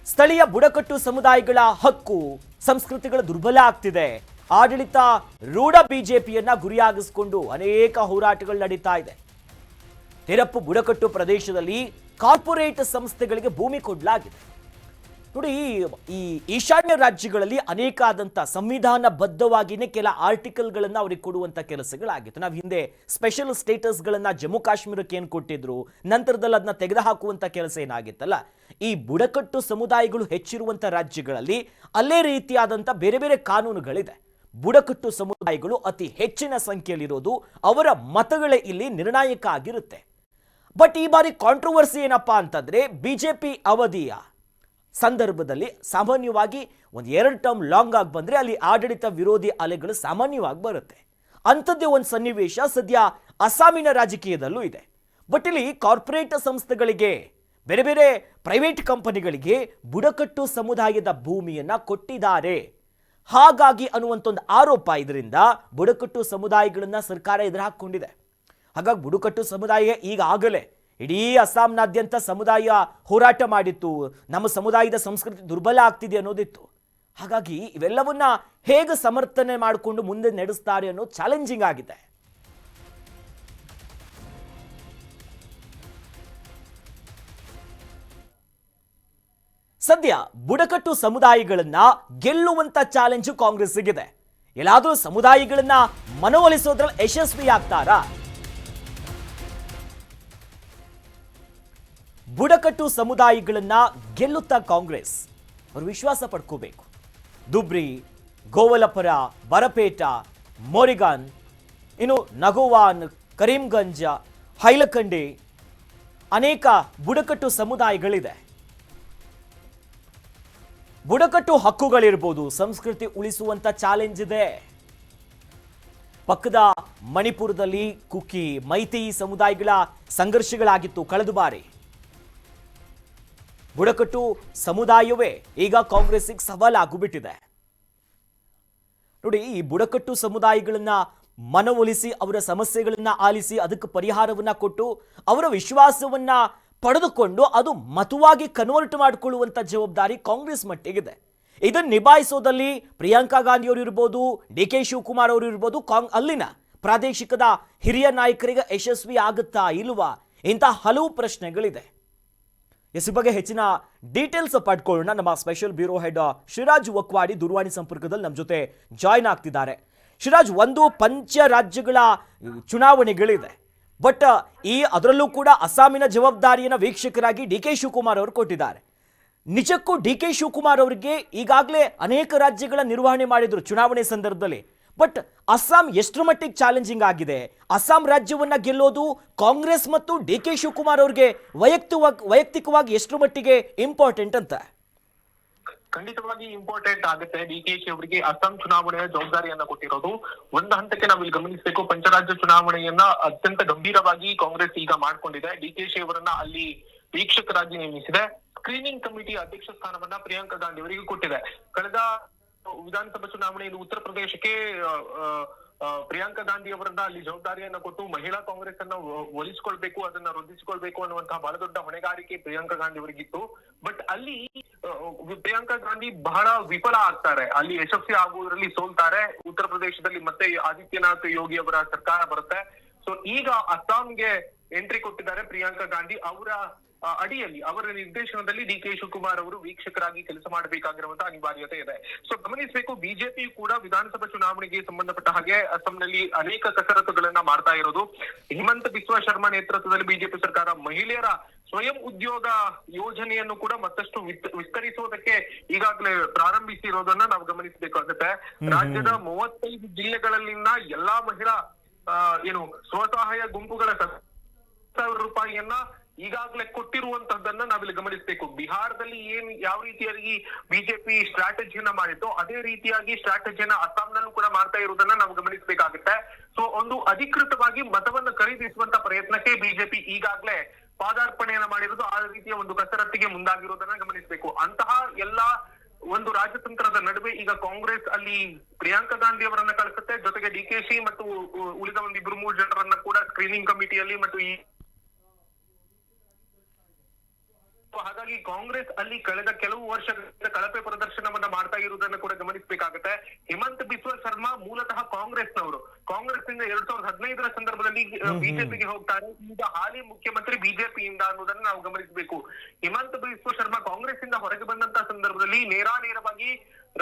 ಸ್ಥಳೀಯ ಬುಡಕಟ್ಟು ಸಮುದಾಯಗಳ ಹಕ್ಕು ಸಂಸ್ಕೃತಿಗಳ ದುರ್ಬಲ ಆಗ್ತಿದೆ. ಆಡಳಿತ ರೂಢ ಬಿಜೆಪಿಯನ್ನ ಗುರಿಯಾಗಿಸಿಕೊಂಡು ಅನೇಕ ಹೋರಾಟಗಳು ನಡೀತಾ ಇದೆ. ತಿರಪ್ಪು ಬುಡಕಟ್ಟು ಪ್ರದೇಶದಲ್ಲಿ ಕಾರ್ಪೊರೇಟ್ ಸಂಸ್ಥೆಗಳಿಗೆ ಭೂಮಿ ಕೊಡಲಾಗಿದೆ. ನೋಡಿ, ಈ ಈಶಾನ್ಯ ರಾಜ್ಯಗಳಲ್ಲಿ ಅನೇಕ ಆದಂಥ ಸಂವಿಧಾನಬದ್ಧವಾಗಿಯೇ ಕೆಲ ಆರ್ಟಿಕಲ್ಗಳನ್ನು ಅವ್ರಿಗೆ ಕೊಡುವಂಥ ಕೆಲಸಗಳಾಗಿತ್ತು. ನಾವು ಹಿಂದೆ ಸ್ಪೆಷಲ್ ಸ್ಟೇಟಸ್ಗಳನ್ನು ಜಮ್ಮು ಕಾಶ್ಮೀರಕ್ಕೆ ಏನು ಕೊಟ್ಟಿದ್ರು, ನಂತರದಲ್ಲಿ ಅದನ್ನ ತೆಗೆದುಹಾಕುವಂಥ ಕೆಲಸ ಏನಾಗಿತ್ತಲ್ಲ, ಈ ಬುಡಕಟ್ಟು ಸಮುದಾಯಗಳು ಹೆಚ್ಚಿರುವಂಥ ರಾಜ್ಯಗಳಲ್ಲಿ ಅಲ್ಲೇ ರೀತಿಯಾದಂಥ ಬೇರೆ ಬೇರೆ ಕಾನೂನುಗಳಿದೆ. ಬುಡಕಟ್ಟು ಸಮುದಾಯಗಳು ಅತಿ ಹೆಚ್ಚಿನ ಸಂಖ್ಯೆಯಲ್ಲಿರೋದು, ಅವರ ಮತಗಳೇ ಇಲ್ಲಿ ನಿರ್ಣಾಯಕ ಆಗಿರುತ್ತೆ. ಬಟ್ ಈ ಬಾರಿ ಕಾಂಟ್ರವರ್ಸಿ ಏನಪ್ಪಾ ಅಂತಂದ್ರೆ, ಬಿಜೆಪಿ ಅವಧಿಯ ಸಂದರ್ಭದಲ್ಲಿ ಸಾಮಾನ್ಯವಾಗಿ ಒಂದು 2 ಟರ್ಮ್ ಲಾಂಗ್ ಆಗಿ ಬಂದ್ರೆ ಅಲ್ಲಿ ಆಡಳಿತ ವಿರೋಧಿ ಅಲೆಗಳು ಸಾಮಾನ್ಯವಾಗಿ ಬರುತ್ತೆ. ಅಂಥದ್ದೇ ಒಂದು ಸನ್ನಿವೇಶ ಸದ್ಯ ಅಸ್ಸಾಮಿನ ರಾಜಕೀಯದಲ್ಲೂ ಇದೆ. ಬಟ್ ಇಲ್ಲಿ ಕಾರ್ಪೊರೇಟ್ ಸಂಸ್ಥೆಗಳಿಗೆ, ಬೇರೆ ಬೇರೆ ಪ್ರೈವೇಟ್ ಕಂಪನಿಗಳಿಗೆ ಬುಡಕಟ್ಟು ಸಮುದಾಯದ ಭೂಮಿಯನ್ನ ಕೊಟ್ಟಿದ್ದಾರೆ. ಹಾಗಾಗಿ ಅನ್ನುವಂಥ ಒಂದು ಆರೋಪ ಇದರಿಂದ ಬುಡಕಟ್ಟು ಸಮುದಾಯಗಳನ್ನ ಸರ್ಕಾರ ಎದುರು ಹಾಕೊಂಡಿದೆ. ಹಾಗಾಗಿ ಬುಡಕಟ್ಟು ಸಮುದಾಯ ಈಗಾಗಲೇ ಇಡೀ ಅಸ್ಸಾಂನಾದ್ಯಂತ ಸಮುದಾಯ ಹೋರಾಟ ಮಾಡಿತ್ತು. ನಮ್ಮ ಸಮುದಾಯದ ಸಂಸ್ಕೃತಿ ದುರ್ಬಲ ಆಗ್ತಿದೆ ಅನ್ನೋದಿತ್ತು. ಹಾಗಾಗಿ ಇವೆಲ್ಲವನ್ನ ಹೇಗೆ ಸಮರ್ಥನೆ ಮಾಡಿಕೊಂಡು ಮುಂದೆ ನಡೆಸ್ತಾರೆ ಅನ್ನೋ ಚಾಲೆಂಜಿಂಗ್ ಆಗಿದೆ. ಸದ್ಯ ಬುಡಕಟ್ಟು ಸಮುದಾಯಗಳನ್ನ ಗೆಲ್ಲುವಂತ ಚಾಲೆಂಜ್ ಕಾಂಗ್ರೆಸ್ಸಿಗಿದೆ. ಎಲ್ಲಾದರೂ ಸಮುದಾಯಗಳನ್ನ ಮನವೊಲಿಸೋದ್ರಲ್ಲಿ ಯಶಸ್ವಿ ಆಗ್ತಾರಾ? ಬುಡಕಟ್ಟು ಸಮುದಾಯಗಳನ್ನ ಗೆಲ್ಲುತ್ತಾ ಕಾಂಗ್ರೆಸ್ ಅವರು ವಿಶ್ವಾಸ ಪಡ್ಕೋಬೇಕು. ದುಬ್ರಿ, ಗೋವಲಪುರ, ಬರಪೇಟ, ಮೋರಿಗಾನ್, ಇನ್ನು ನಗೋವಾನ್, ಕರೀಂಗಂಜ್, ಹೈಲಕಂಡಿ ಅನೇಕ ಬುಡಕಟ್ಟು ಸಮುದಾಯಗಳಿದೆ. ಬುಡಕಟ್ಟು ಹಕ್ಕುಗಳಿರ್ಬೋದು, ಸಂಸ್ಕೃತಿ ಉಳಿಸುವಂತ ಚಾಲೆಂಜ್ ಇದೆ. ಪಕ್ಕದ ಮಣಿಪುರದಲ್ಲಿ ಕುಕಿ, ಮೈತೈ ಸಮುದಾಯಗಳ ಸಂಘರ್ಷಗಳಾಗಿತ್ತು ಕಳೆದ ಬಾರಿ. ಬುಡಕಟ್ಟು ಸಮುದಾಯವೇ ಈಗ ಕಾಂಗ್ರೆಸ್ಸಿಗೆ ಸವಾಲಾಗಿಬಿಟ್ಟಿದೆ. ನೋಡಿ, ಈ ಬುಡಕಟ್ಟು ಸಮುದಾಯಗಳನ್ನ ಮನವೊಲಿಸಿ ಅವರ ಸಮಸ್ಯೆಗಳನ್ನ ಆಲಿಸಿ ಅದಕ್ಕೆ ಪರಿಹಾರವನ್ನ ಕೊಟ್ಟು ಅವರ ವಿಶ್ವಾಸವನ್ನ ಪಡೆದುಕೊಂಡು ಅದು ಮತವಾಗಿ ಕನ್ವರ್ಟ್ ಮಾಡಿಕೊಳ್ಳುವಂತ ಜವಾಬ್ದಾರಿ ಕಾಂಗ್ರೆಸ್ ಮಟ್ಟಿಗಿದೆ. ಇದನ್ನು ನಿಭಾಯಿಸೋದಲ್ಲಿ ಪ್ರಿಯಾಂಕಾ ಗಾಂಧಿ ಅವರು ಇರ್ಬೋದು, DK ಶಿವಕುಮಾರ್ ಅವರು ಇರ್ಬೋದು, ಅಲ್ಲಿನ ಪ್ರಾದೇಶಿಕದ ಹಿರಿಯ ನಾಯಕರಿಗೆ ಯಶಸ್ವಿ ಆಗುತ್ತಾ ಇಲ್ವಾ? ಇಂಥ ಹಲವು ಪ್ರಶ್ನೆಗಳಿದೆ. ಈ ಬಗ್ಗೆ ಹೆಚ್ಚಿನ ಡೀಟೇಲ್ಸ್ ಪಡ್ಕೊಳ್ಳೋಣ. ನಮ್ಮ special bureau head Shiraz Vakwadi ದೂರವಾಣಿ ಸಂಪರ್ಕದಲ್ಲಿ ನಮ್ಮ ಜೊತೆ ಜಾಯ್ನ್ ಆಗ್ತಿದ್ದಾರೆ. ಶಿರಾಜ್, ಒಂದು ಪಂಚ ರಾಜ್ಯಗಳ ಚುನಾವಣೆಗಳಿದೆ, ಬಟ್ ಅದರಲ್ಲೂ ಕೂಡ ಅಸ್ಸಾಮಿನ ಜವಾಬ್ದಾರಿಯನ್ನು ವೀಕ್ಷಕರಾಗಿ ಡಿ ಕೆ ಶಿವಕುಮಾರ್ ಅವರು ಕೊಟ್ಟಿದ್ದಾರೆ. ನಿಜಕ್ಕೂ ಡಿ ಕೆ ಶಿವಕುಮಾರ್ ಅವರಿಗೆ ಈಗಾಗಲೇ ಅನೇಕ ರಾಜ್ಯಗಳ ನಿರ್ವಹಣೆ ಮಾಡಿದ್ರು ಚುನಾವಣೆ ಸಂದರ್ಭದಲ್ಲಿ, ಬಟ್ ಅಸ್ಸಾಂ ಎಷ್ಟರ ಮಟ್ಟಿಗೆ ಚಾಲೆಂಜಿಂಗ್ ಆಗಿದೆ? ಅಸ್ಸಾಂ ರಾಜ್ಯವನ್ನ ಗೆಲ್ಲೋದು ಕಾಂಗ್ರೆಸ್ ಮತ್ತು ಡಿ ಕೆ ಶಿವಕುಮಾರ್ ಅವರಿಗೆ ವೈಯಕ್ತಿಕವಾಗಿ ಎಷ್ಟರ ಮಟ್ಟಿಗೆ ಇಂಪಾರ್ಟೆಂಟ್ ಅಂತ? ಖಂಡಿತವಾಗಿ ಇಂಪಾರ್ಟೆಂಟ್ ಆಗುತ್ತೆ. ಡಿಕೆಶಿ ಅವರಿಗೆ ಅಸ್ಸಾಂ ಚುನಾವಣೆಯ ಜವಾಬ್ದಾರಿಯನ್ನ ಕೊಟ್ಟಿರೋದು. ಒಂದು ಹಂತಕ್ಕೆ ನಾವಿಲ್ಲಿ ಗಮನಿಸಬೇಕು, ಪಂಚರಾಜ್ಯ ಚುನಾವಣೆಯನ್ನ ಅತ್ಯಂತ ಗಂಭೀರವಾಗಿ ಕಾಂಗ್ರೆಸ್ ಈಗ ಮಾಡ್ಕೊಂಡಿದೆ. ಡಿಕೆಶಿ ಅವರನ್ನ ಅಲ್ಲಿ ವೀಕ್ಷಕರಾಗಿ ನೇಮಿಸಿದೆ. ಸ್ಕ್ರೀನಿಂಗ್ ಕಮಿಟಿ ಅಧ್ಯಕ್ಷ ಸ್ಥಾನವನ್ನ ಪ್ರಿಯಾಂಕಾ ಗಾಂಧಿ ಅವರಿಗೆ ಕೊಟ್ಟಿದೆ. ಕಳೆದ ವಿಧಾನಸಭಾ ಚುನಾವಣೆಯಲ್ಲಿ ಉತ್ತರ ಪ್ರದೇಶಕ್ಕೆ ಪ್ರಿಯಾಂಕಾ ಗಾಂಧಿ ಅವರನ್ನ ಅಲ್ಲಿ ಜವಾಬ್ದಾರಿಯನ್ನ ಕೊಟ್ಟು ಮಹಿಳಾ ಕಾಂಗ್ರೆಸ್ ಅನ್ನ ಒಲಿಸಿಕೊಳ್ಬೇಕು, ಅದನ್ನ ವೃದ್ಧಿಸಿಕೊಳ್ಬೇಕು ಅನ್ನುವಂತಹ ಬಹಳ ದೊಡ್ಡ ಹೊಣೆಗಾರಿಕೆ ಪ್ರಿಯಾಂಕಾ ಗಾಂಧಿ ಅವರಿಗಿತ್ತು. ಬಟ್ ಅಲ್ಲಿ ಪ್ರಿಯಾಂಕಾ ಗಾಂಧಿ ಬಹಳ ವಿಫಲ ಆಗ್ತಾರೆ, ಅಲ್ಲಿ ಯಶಸ್ವಿ ಆಗುವುದರಲ್ಲಿ ಸೋಲ್ತಾರೆ. ಉತ್ತರ ಪ್ರದೇಶದಲ್ಲಿ ಮತ್ತೆ ಆದಿತ್ಯನಾಥ್ ಯೋಗಿ ಅವರ ಸರ್ಕಾರ ಬರುತ್ತೆ. ಸೊ ಈಗ ಅಸ್ಸಾಂಗೆ ಎಂಟ್ರಿ ಕೊಟ್ಟಿದ್ದಾರೆ ಪ್ರಿಯಾಂಕಾ ಗಾಂಧಿ. ಅವರ ಅಡಿಯಲ್ಲಿ, ಅವರ ನಿರ್ದೇಶನದಲ್ಲಿ ಡಿ ಕೆ ಶಿವಕುಮಾರ್ ಅವರು ವೀಕ್ಷಕರಾಗಿ ಕೆಲಸ ಮಾಡಬೇಕಾಗಿರುವಂತಹ ಅನಿವಾರ್ಯತೆ ಇದೆ. ಸೊ ಗಮನಿಸಬೇಕು, ಬಿಜೆಪಿ ಕೂಡ ವಿಧಾನಸಭಾ ಚುನಾವಣೆಗೆ ಸಂಬಂಧಪಟ್ಟ ಹಾಗೆ ಅಸ್ಸಾಂನಲ್ಲಿ ಅನೇಕ ಕಸರತ್ತುಗಳನ್ನ ಮಾಡ್ತಾ ಇರೋದು. ಹಿಮಂತ ಬಿಸ್ವಾ ಶರ್ಮಾ ನೇತೃತ್ವದಲ್ಲಿ ಬಿಜೆಪಿ ಸರ್ಕಾರ ಮಹಿಳೆಯರ ಸ್ವಯಂ ಉದ್ಯೋಗ ಯೋಜನೆಯನ್ನು ಕೂಡ ಮತ್ತಷ್ಟು ವಿಸ್ತರಿಸುವುದಕ್ಕೆ ಈಗಾಗಲೇ ಪ್ರಾರಂಭಿಸಿರೋದನ್ನ ನಾವು ಗಮನಿಸಬೇಕಾಗುತ್ತೆ. ರಾಜ್ಯದ 35 ಜಿಲ್ಲೆಗಳಲ್ಲಿನ ಎಲ್ಲಾ ಮಹಿಳಾ ಸ್ವಸಹಾಯ ಗುಂಪುಗಳ ₹1,000 ಈಗಾಗಲೇ ಕೊಟ್ಟಿರುವಂತಹದ್ದನ್ನ ನಾವಿಲ್ಲಿ ಗಮನಿಸಬೇಕು. ಬಿಹಾರದಲ್ಲಿ ಯಾವ ರೀತಿಯಾಗಿ ಬಿಜೆಪಿ ಸ್ಟ್ರಾಟಜಿಯನ್ನ ಮಾಡಿತ್ತು, ಅದೇ ರೀತಿಯಾಗಿ ಸ್ಟ್ರಾಟಜಿಯನ್ನ ಅಸ್ಸಾಂನಲ್ಲೂ ಕೂಡ ಮಾಡ್ತಾ ಇರುವುದನ್ನ ನಾವು ಗಮನಿಸಬೇಕಾಗುತ್ತೆ. ಸೊ ಒಂದು ಅಧಿಕೃತವಾಗಿ ಮತವನ್ನ ಖರೀದಿಸುವಂತ ಪ್ರಯತ್ನಕ್ಕೆ ಬಿಜೆಪಿ ಈಗಾಗಲೇ ಪಾದಾರ್ಪಣೆಯನ್ನ ಮಾಡಿರುವುದು, ಆ ರೀತಿಯ ಒಂದು ಕಸರತ್ತಿಗೆ ಮುಂದಾಗಿರುವುದನ್ನ ಗಮನಿಸಬೇಕು. ಅಂತಹ ಎಲ್ಲಾ ಒಂದು ರಾಜತಂತ್ರದ ನಡುವೆ ಈಗ ಕಾಂಗ್ರೆಸ್ ಅಲ್ಲಿ ಪ್ರಿಯಾಂಕಾ ಗಾಂಧಿ ಅವರನ್ನ ಕಳಿಸುತ್ತೆ, ಜೊತೆಗೆ ಡಿಕೆಶಿ ಮತ್ತು ಉಳಿದ ಒಂದು 2-3 ಜನರನ್ನ ಕೂಡ ಸ್ಕ್ರೀನಿಂಗ್ ಕಮಿಟಿಯಲ್ಲಿ ಮತ್ತು ಹಾಗಾಗಿ ಕಾಂಗ್ರೆಸ್ ಅಲ್ಲಿ ಕಳೆದ ಕೆಲವು ವರ್ಷಗಳಿಂದ ಕಳಪೆ ಪ್ರದರ್ಶನವನ್ನ ಮಾಡ್ತಾ ಇರುವುದನ್ನು ಕೂಡ ಗಮನಿಸಬೇಕಾಗುತ್ತೆ. ಹಿಮಂತ್ ಬಿಸ್ವಾ ಶರ್ಮಾ ಮೂಲತಃ ಕಾಂಗ್ರೆಸ್ನವರು. ಕಾಂಗ್ರೆಸ್ ಇಂದ 2015ರ ಸಂದರ್ಭದಲ್ಲಿ ಬಿಜೆಪಿಗೆ ಹೋಗ್ತಾರೆ. ಈಗ ಹಾಲಿ ಮುಖ್ಯಮಂತ್ರಿ ಬಿಜೆಪಿಯಿಂದ ಅನ್ನೋದನ್ನ ನಾವು ಗಮನಿಸಬೇಕು. ಹಿಮಂತ್ ಬಿಸ್ವಾ ಶರ್ಮಾ ಕಾಂಗ್ರೆಸ್ ಇಂದ ಹೊರಗೆ ಬಂದಂತಹ ಸಂದರ್ಭದಲ್ಲಿ ನೇರವಾಗಿ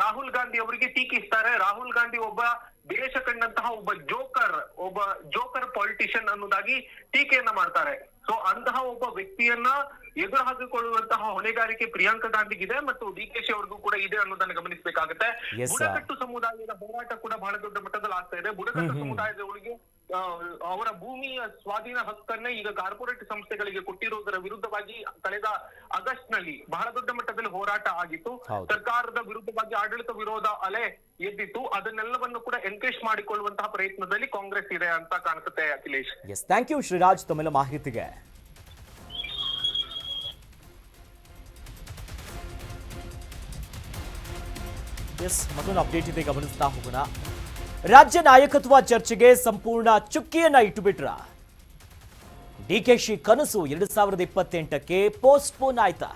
ರಾಹುಲ್ ಗಾಂಧಿ ಅವರಿಗೆ ಟೀಕಿಸ್ತಾರೆ. ರಾಹುಲ್ ಗಾಂಧಿ ಒಬ್ಬ ದೇಶ ಕಂಡಂತಹ ಒಬ್ಬ ಜೋಕರ್ ಪಾಲಿಟಿಷಿಯನ್ ಅನ್ನೋದಾಗಿ ಟೀಕೆಯನ್ನ ಮಾಡ್ತಾರೆ. ಸೊ ಅಂತಹ ಒಬ್ಬ ವ್ಯಕ್ತಿಯನ್ನ ಎದುರು ಹಾಕಿಕೊಳ್ಳುವಂತಹ ಹೊಣೆಗಾರಿಕೆ ಪ್ರಿಯಾಂಕಾ ಗಾಂಧಿಗಿದೆ ಮತ್ತು ಡಿಕೆಶಿ ಅವ್ರಿಗೂ ಕೂಡ ಇದೆ ಅನ್ನೋದನ್ನ ಗಮನಿಸಬೇಕಾಗುತ್ತೆ. ಬುಡಕಟ್ಟು ಸಮುದಾಯದ ಹೋರಾಟ ಕೂಡ ಬಹಳ ದೊಡ್ಡ ಮಟ್ಟದಲ್ಲಿ ಆಗ್ತಾ ಇದೆ. ಬುಡಕಟ್ಟು ಸಮುದಾಯದವರಿಗೆ ಅವರ ಭೂಮಿಯ ಸ್ವಾಧೀನ ಹಕ್ಕನ್ನ ಈಗ ಕಾರ್ಪೊರೇಟ್ ಸಂಸ್ಥೆಗಳಿಗೆ ಕೊಟ್ಟಿರುವುದರ ವಿರುದ್ಧವಾಗಿ ಕಳೆದ ಆಗಸ್ಟ್ ನಲ್ಲಿ ಬಹಳ ದೊಡ್ಡ ಮಟ್ಟದಲ್ಲಿ ಹೋರಾಟ ಆಗಿತ್ತು. ಸರ್ಕಾರದ ವಿರುದ್ಧವಾಗಿ ಆಡಳಿತ ವಿರೋಧ ಅಲೆ ಎದ್ದಿತ್ತು. ಅದನ್ನೆಲ್ಲವನ್ನು ಕೂಡ ಎನ್ಕರೇಜ್ ಮಾಡಿಕೊಳ್ಳುವಂತಹ ಪ್ರಯತ್ನದಲ್ಲಿ ಕಾಂಗ್ರೆಸ್ ಇದೆ ಅಂತ ಕಾಣಿಸುತ್ತೆ. ಅಖಿಲೇಶ್, ಥ್ಯಾಂಕ್ ಯು ಶ್ರೀರಾಜ್ ತಮ್ಮೆಲ್ಲ ಮಾಹಿತಿಗೆ. ಮತ್ತೊಂದು ಅಪ್ಡೇಟ್ ಇದೆ, ಗಮನಿಸ್ತಾ ಹೋಗೋಣ. ರಾಜ್ಯ ನಾಯಕತ್ವ ಚರ್ಚೆಗೆ ಸಂಪೂರ್ಣ ಚುಕ್ಕಿಯನ್ನ ಇಟ್ಟುಬಿಟ್ರ ಡಿಕೆಶಿ ಕನಸು 2028ಕ್ಕೆ ಪೋಸ್ಟ್ಪೋನ್ ಆಯ್ತಾ?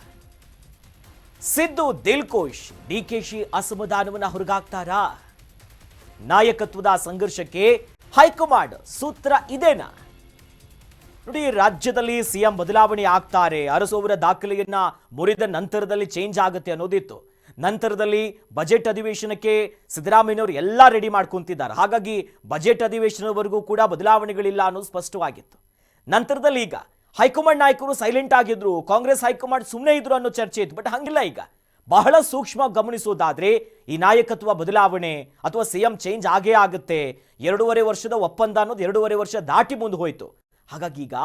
ಸಿದ್ದು ದಿಲ್ಖುಷ್, ಡಿಕೆಶಿ ಅಸಮಾಧಾನವನ್ನ ಹೊರಗಾಕ್ತಾರಾ? ನಾಯಕತ್ವದ ಸಂಘರ್ಷಕ್ಕೆ ಹೈಕಮಾಂಡ್ ಸೂತ್ರ ಇದೇನಾ? ನೋಡಿ, ರಾಜ್ಯದಲ್ಲಿ ಸಿಎಂ ಬದಲಾವಣೆ ಆಗ್ತಾರೆ, ಅರಸೋವರ ದಾಖಲೆಯನ್ನ ಮುರಿದ ನಂತರದಲ್ಲಿ ಚೇಂಜ್ ಆಗುತ್ತೆ ಅನ್ನೋದಿತ್ತು. ನಂತರದಲ್ಲಿ ಬಜೆಟ್ ಅಧಿವೇಶನಕ್ಕೆ ಸಿದ್ದರಾಮಯ್ಯನವರು ಎಲ್ಲ ರೆಡಿ ಮಾಡ್ಕೊಂತಿದ್ದಾರೆ. ಹಾಗಾಗಿ ಬಜೆಟ್ ಅಧಿವೇಶನವರೆಗೂ ಕೂಡ ಬದಲಾವಣೆಗಳಿಲ್ಲ ಅನ್ನೋದು ಸ್ಪಷ್ಟವಾಗಿತ್ತು. ನಂತರದಲ್ಲಿ ಈಗ ಹೈಕಮಾಂಡ್ ನಾಯಕರು ಸೈಲೆಂಟ್ ಆಗಿದ್ರು, ಕಾಂಗ್ರೆಸ್ ಹೈಕಮಾಂಡ್ ಸುಮ್ಮನೆ ಇದ್ರು ಅನ್ನೋ ಚರ್ಚೆ ಇತ್ತು. ಬಟ್ ಹಂಗಿಲ್ಲ. ಈಗ ಬಹಳ ಸೂಕ್ಷ್ಮ ಗಮನಿಸೋದಾದ್ರೆ ಈ ನಾಯಕತ್ವ ಬದಲಾವಣೆ ಅಥವಾ ಸಿಎಂ ಚೇಂಜ್ ಆಗೇ ಆಗುತ್ತೆ. 2.5 ವರ್ಷದ ಒಪ್ಪಂದ ಅನ್ನೋದು 2.5 ವರ್ಷ ದಾಟಿ ಮುಂದೆ ಹೋಯ್ತು. ಹಾಗಾಗಿ ಈಗ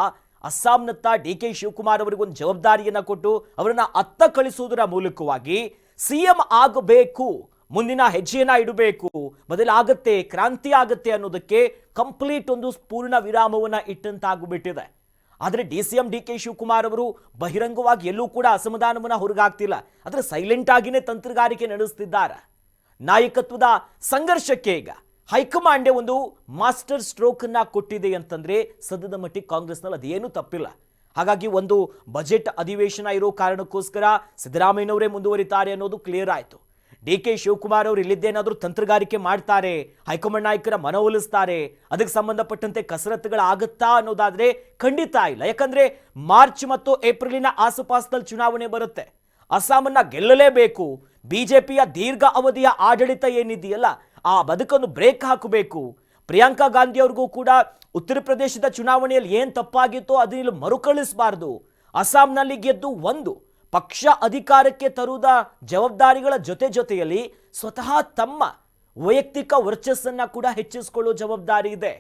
ಅಸ್ಸಾಂನತ್ತ ಡಿ ಕೆ ಶಿವಕುಮಾರ್ ಅವರಿಗೊಂದು ಜವಾಬ್ದಾರಿಯನ್ನ ಕೊಟ್ಟು ಅವರನ್ನ ಅತ್ತ ಕಳಿಸುವುದರ ಮೂಲಕವಾಗಿ ಸಿಎಂ ಆಗಬೇಕು, ಮುಂದಿನ ಹೆಜ್ಜೆಯನ್ನ ಇಡಬೇಕು, ಬದಲಾಗತ್ತೆ, ಕ್ರಾಂತಿ ಆಗತ್ತೆ ಅನ್ನೋದಕ್ಕೆ ಕಂಪ್ಲೀಟ್ ಒಂದು ಪೂರ್ಣ ವಿರಾಮವನ್ನ ಇಟ್ಟಂತಾಗ್ಬಿಟ್ಟಿದೆ. ಆದರೆ ಡಿಸಿಎಂ ಡಿ ಕೆ ಶಿವಕುಮಾರ್ ಅವರು ಬಹಿರಂಗವಾಗಿ ಎಲ್ಲೂ ಕೂಡ ಅಸಮಾಧಾನವನ್ನ ಹೊರಗಾಗ್ತಿಲ್ಲ. ಆದರೆ ಸೈಲೆಂಟ್ ಆಗಿನೇ ತಂತ್ರಗಾರಿಕೆ ನಡೆಸ್ತಿದ್ದಾರೆ. ನಾಯಕತ್ವದ ಸಂಘರ್ಷಕ್ಕೆ ಈಗ ಹೈಕಮಾಂಡೇ ಒಂದು ಮಾಸ್ಟರ್ ಸ್ಟ್ರೋಕ್ ಅನ್ನ ಕೊಟ್ಟಿದೆ ಅಂತಂದ್ರೆ ಸದ್ಯದ ಮಟ್ಟಿಗೆ ಕಾಂಗ್ರೆಸ್ನಲ್ಲಿ ಅದೇನು ತಪ್ಪಿಲ್ಲ. ಹಾಗಾಗಿ ಒಂದು ಬಜೆಟ್ ಅಧಿವೇಶನ ಇರೋ ಕಾರಣಕ್ಕೋಸ್ಕರ ಸಿದ್ದರಾಮಯ್ಯನವರೇ ಮುಂದುವರಿತಾರೆ ಅನ್ನೋದು ಕ್ಲಿಯರ್ ಆಯಿತು. ಡಿ.ಕೆ. ಶಿವಕುಮಾರ್ ಅವರು ಇಲ್ಲಿದ್ದೇನಾದ್ರೂ ತಂತ್ರಗಾರಿಕೆ ಮಾಡ್ತಾರೆ, ಹೈಕಮಾಂಡ್ ನಾಯಕರ ಮನವೊಲಿಸ್ತಾರೆ, ಅದಕ್ಕೆ ಸಂಬಂಧಪಟ್ಟಂತೆ ಕಸರತ್ತುಗಳಾಗುತ್ತಾ ಅನ್ನೋದಾದ್ರೆ ಖಂಡಿತ ಇಲ್ಲ. ಯಾಕಂದ್ರೆ ಮಾರ್ಚ್ ಮತ್ತು ಏಪ್ರಿಲಿನ ಆಸುಪಾಸದಲ್ಲಿ ಚುನಾವಣೆ ಬರುತ್ತೆ. ಅಸ್ಸಾಮನ್ನ ಗೆಲ್ಲಲೇಬೇಕು. ಬಿಜೆಪಿಯ ದೀರ್ಘ ಅವಧಿಯ ಆಡಳಿತ ಏನಿದೆಯಲ್ಲ ಆ ಬದುಕನ್ನು ಬ್ರೇಕ್ ಹಾಕಬೇಕು. ಪ್ರಿಯಾಂಕಾ ಗಾಂಧಿ ಅವ್ರಿಗೂ ಕೂಡ ಉತ್ತರ ಪ್ರದೇಶದ ಚುನಾವಣೆಯಲ್ಲಿ ಏನ್ ತಪ್ಪಾಗಿತ್ತೋ ಅದನ್ನ ಮರುಕಳಿಸಬಾರದು. ಅಸ್ಸಾಂನಲ್ಲಿ ಗೆದ್ದು ಒಂದು ಪಕ್ಷ ಅಧಿಕಾರಕ್ಕೆ ತರುವುದ ಜವಾಬ್ದಾರಿಗಳ ಜೊತೆಯಲ್ಲಿ ಸ್ವತಃ ತಮ್ಮ ವೈಯಕ್ತಿಕ ವರ್ಚಸ್ಸನ್ನ ಕೂಡ ಹೆಚ್ಚಿಸಿಕೊಳ್ಳುವ ಜವಾಬ್ದಾರಿ ಇದೆ.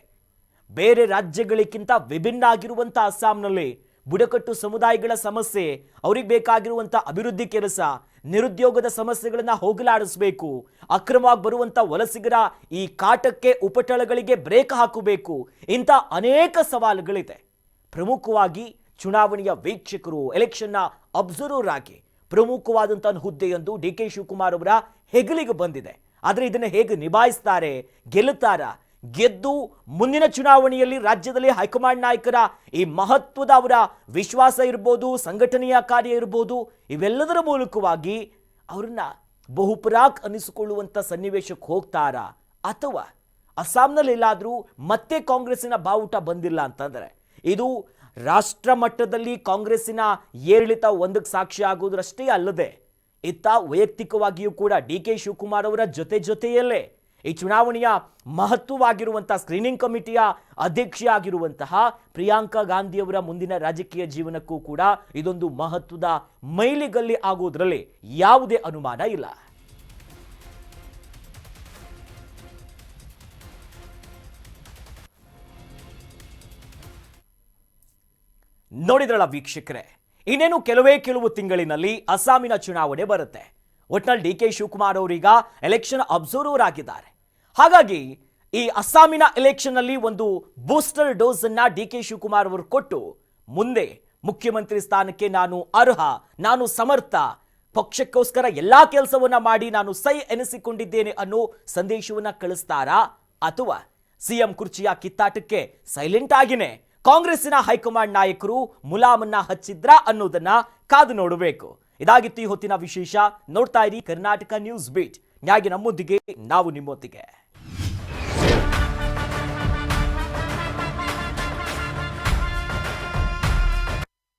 ಬೇರೆ ರಾಜ್ಯಗಳಿಗಿಂತ ವಿಭಿನ್ನ ಆಗಿರುವಂಥ ಅಸ್ಸಾಂನಲ್ಲಿ ಬುಡಕಟ್ಟು ಸಮುದಾಯಗಳ ಸಮಸ್ಯೆ, ಅವ್ರಿಗೆ ಬೇಕಾಗಿರುವಂಥ ಅಭಿವೃದ್ಧಿ ಕೆಲಸ, ನಿರುದ್ಯೋಗದ ಸಮಸ್ಯೆಗಳನ್ನ ಹೋಗಲಾಡಿಸಬೇಕು. ಅಕ್ರಮವಾಗಿ ಬರುವಂಥ ವಲಸಿಗರ ಈ ಕಾಟಕ್ಕೆ ಉಪಟಳಗಳಿಗೆ ಬ್ರೇಕ್ ಹಾಕಬೇಕು. ಇಂಥ ಅನೇಕ ಸವಾಲುಗಳಿದೆ. ಪ್ರಮುಖವಾಗಿ ಚುನಾವಣೆಯ ವೀಕ್ಷಕರು, ಎಲೆಕ್ಷನ್ನ ಅಬ್ಸರ್ವರ್ ಆಗಿ ಪ್ರಮುಖವಾದಂತಹ ಹುದ್ದೆಯೊಂದು ಡಿ.ಕೆ. ಶಿವಕುಮಾರ್ ಅವರ ಹೆಗಲಿಗೆ ಬಂದಿದೆ. ಆದರೆ ಇದನ್ನು ಹೇಗೆ ನಿಭಾಯಿಸ್ತಾರೆ, ಗೆಲ್ಲುತ್ತಾರ? ಗೆದ್ದು ಮುಂದಿನ ಚುನಾವಣೆಯಲ್ಲಿ ರಾಜ್ಯದಲ್ಲಿ ಹೈಕಮಾಂಡ್ ನಾಯಕರ ಈ ಮಹತ್ವದ ಅವರ ವಿಶ್ವಾಸ ಇರ್ಬೋದು, ಸಂಘಟನೆಯ ಕಾರ್ಯ ಇರ್ಬೋದು, ಇವೆಲ್ಲದರ ಮೂಲಕವಾಗಿ ಅವ್ರನ್ನ ಬಹುಪರಾಕ್ ಅನಿಸಿಕೊಳ್ಳುವಂಥ ಸನ್ನಿವೇಶಕ್ಕೆ ಹೋಗ್ತಾರಾ? ಅಥವಾ ಅಸ್ಸಾಂನಲ್ಲಿ ಎಲ್ಲಾದರೂ ಮತ್ತೆ ಕಾಂಗ್ರೆಸ್ಸಿನ ಬಾವುಟ ಬಂದಿಲ್ಲ ಅಂತಂದರೆ ಇದು ರಾಷ್ಟ್ರ ಮಟ್ಟದಲ್ಲಿ ಕಾಂಗ್ರೆಸ್ಸಿನ ಏರಿಳಿತ ಒಂದಕ್ಕೆ ಸಾಕ್ಷಿ ಆಗೋದ್ರಷ್ಟೇ ಅಲ್ಲದೆ ಇತ್ತ ವೈಯಕ್ತಿಕವಾಗಿಯೂ ಕೂಡ ಡಿ.ಕೆ. ಶಿವಕುಮಾರ್ ಅವರ ಜೊತೆಯಲ್ಲೇ ಈ ಚುನಾವಣೆಯ ಮಹತ್ವವಾಗಿರುವಂತಹ ಸ್ಕ್ರೀನಿಂಗ್ ಕಮಿಟಿಯ ಅಧ್ಯಕ್ಷೆಯಾಗಿರುವಂತಹ ಪ್ರಿಯಾಂಕಾ ಗಾಂಧಿ ಅವರ ಮುಂದಿನ ರಾಜಕೀಯ ಜೀವನಕ್ಕೂ ಕೂಡ ಇದೊಂದು ಮಹತ್ವದ ಮೈಲಿಗಲ್ಲಿ ಆಗೋದ್ರಲ್ಲಿ ಯಾವುದೇ ಅನುಮಾನ ಇಲ್ಲ. ನೋಡಿದ್ರಲ್ಲ ವೀಕ್ಷಕರೇ, ಇನ್ನೇನು ಕೆಲವು ತಿಂಗಳಿನಲ್ಲಿ ಅಸ್ಸಾಮಿನ ಚುನಾವಣೆ ಬರುತ್ತೆ. ಒಟ್ನಲ್ಲಿ ಡಿ.ಕೆ. ಶಿವಕುಮಾರ್ ಅವರೀಗ ಎಲೆಕ್ಷನ್ ಅಬ್ಸರ್ವರ್ ಆಗಿದ್ದಾರೆ. ಹಾಗಾಗಿ ಈ ಅಸ್ಸಾಮಿನ ಎಲೆಕ್ಷನ್ ಅಲ್ಲಿ ಒಂದು ಬೂಸ್ಟರ್ ಡೋಸ್ ಅನ್ನ ಡಿ.ಕೆ. ಶಿವಕುಮಾರ್ ಅವರು ಕೊಟ್ಟು ಮುಂದೆ ಮುಖ್ಯಮಂತ್ರಿ ಸ್ಥಾನಕ್ಕೆ ನಾನು ಅರ್ಹ, ನಾನು ಸಮರ್ಥ, ಪಕ್ಷಕ್ಕೋಸ್ಕರ ಎಲ್ಲಾ ಕೆಲಸವನ್ನ ಮಾಡಿ ನಾನು ಸೈ ಎನಿಸಿಕೊಂಡಿದ್ದೇನೆ ಅನ್ನೋ ಸಂದೇಶವನ್ನ ಕಳಿಸ್ತಾರಾ? ಅಥವಾ ಸಿಎಂ ಕುರ್ಚಿಯ ಕಿತ್ತಾಟಕ್ಕೆ ಸೈಲೆಂಟ್ ಆಗಿನೇ ಕಾಂಗ್ರೆಸ್ಸಿನ ಹೈಕಮಾಂಡ್ ನಾಯಕರು ಮುಲಾಮನ್ನ ಹಚ್ಚಿದ್ರಾ ಅನ್ನೋದನ್ನ ಕಾದು ನೋಡಬೇಕು. ಇದಾಗಿತ್ತು ಈ ಹೊತ್ತಿನ ವಿಶೇಷ. ನೋಡ್ತಾ ಇರಿ ಕರ್ನಾಟಕ ನ್ಯೂಸ್ ಬೀಟ್. ನ್ಯಾಯ ನಮ್ಮೊಂದಿಗೆ, ನಾವು ನಿಮ್ಮೊಂದಿಗೆ.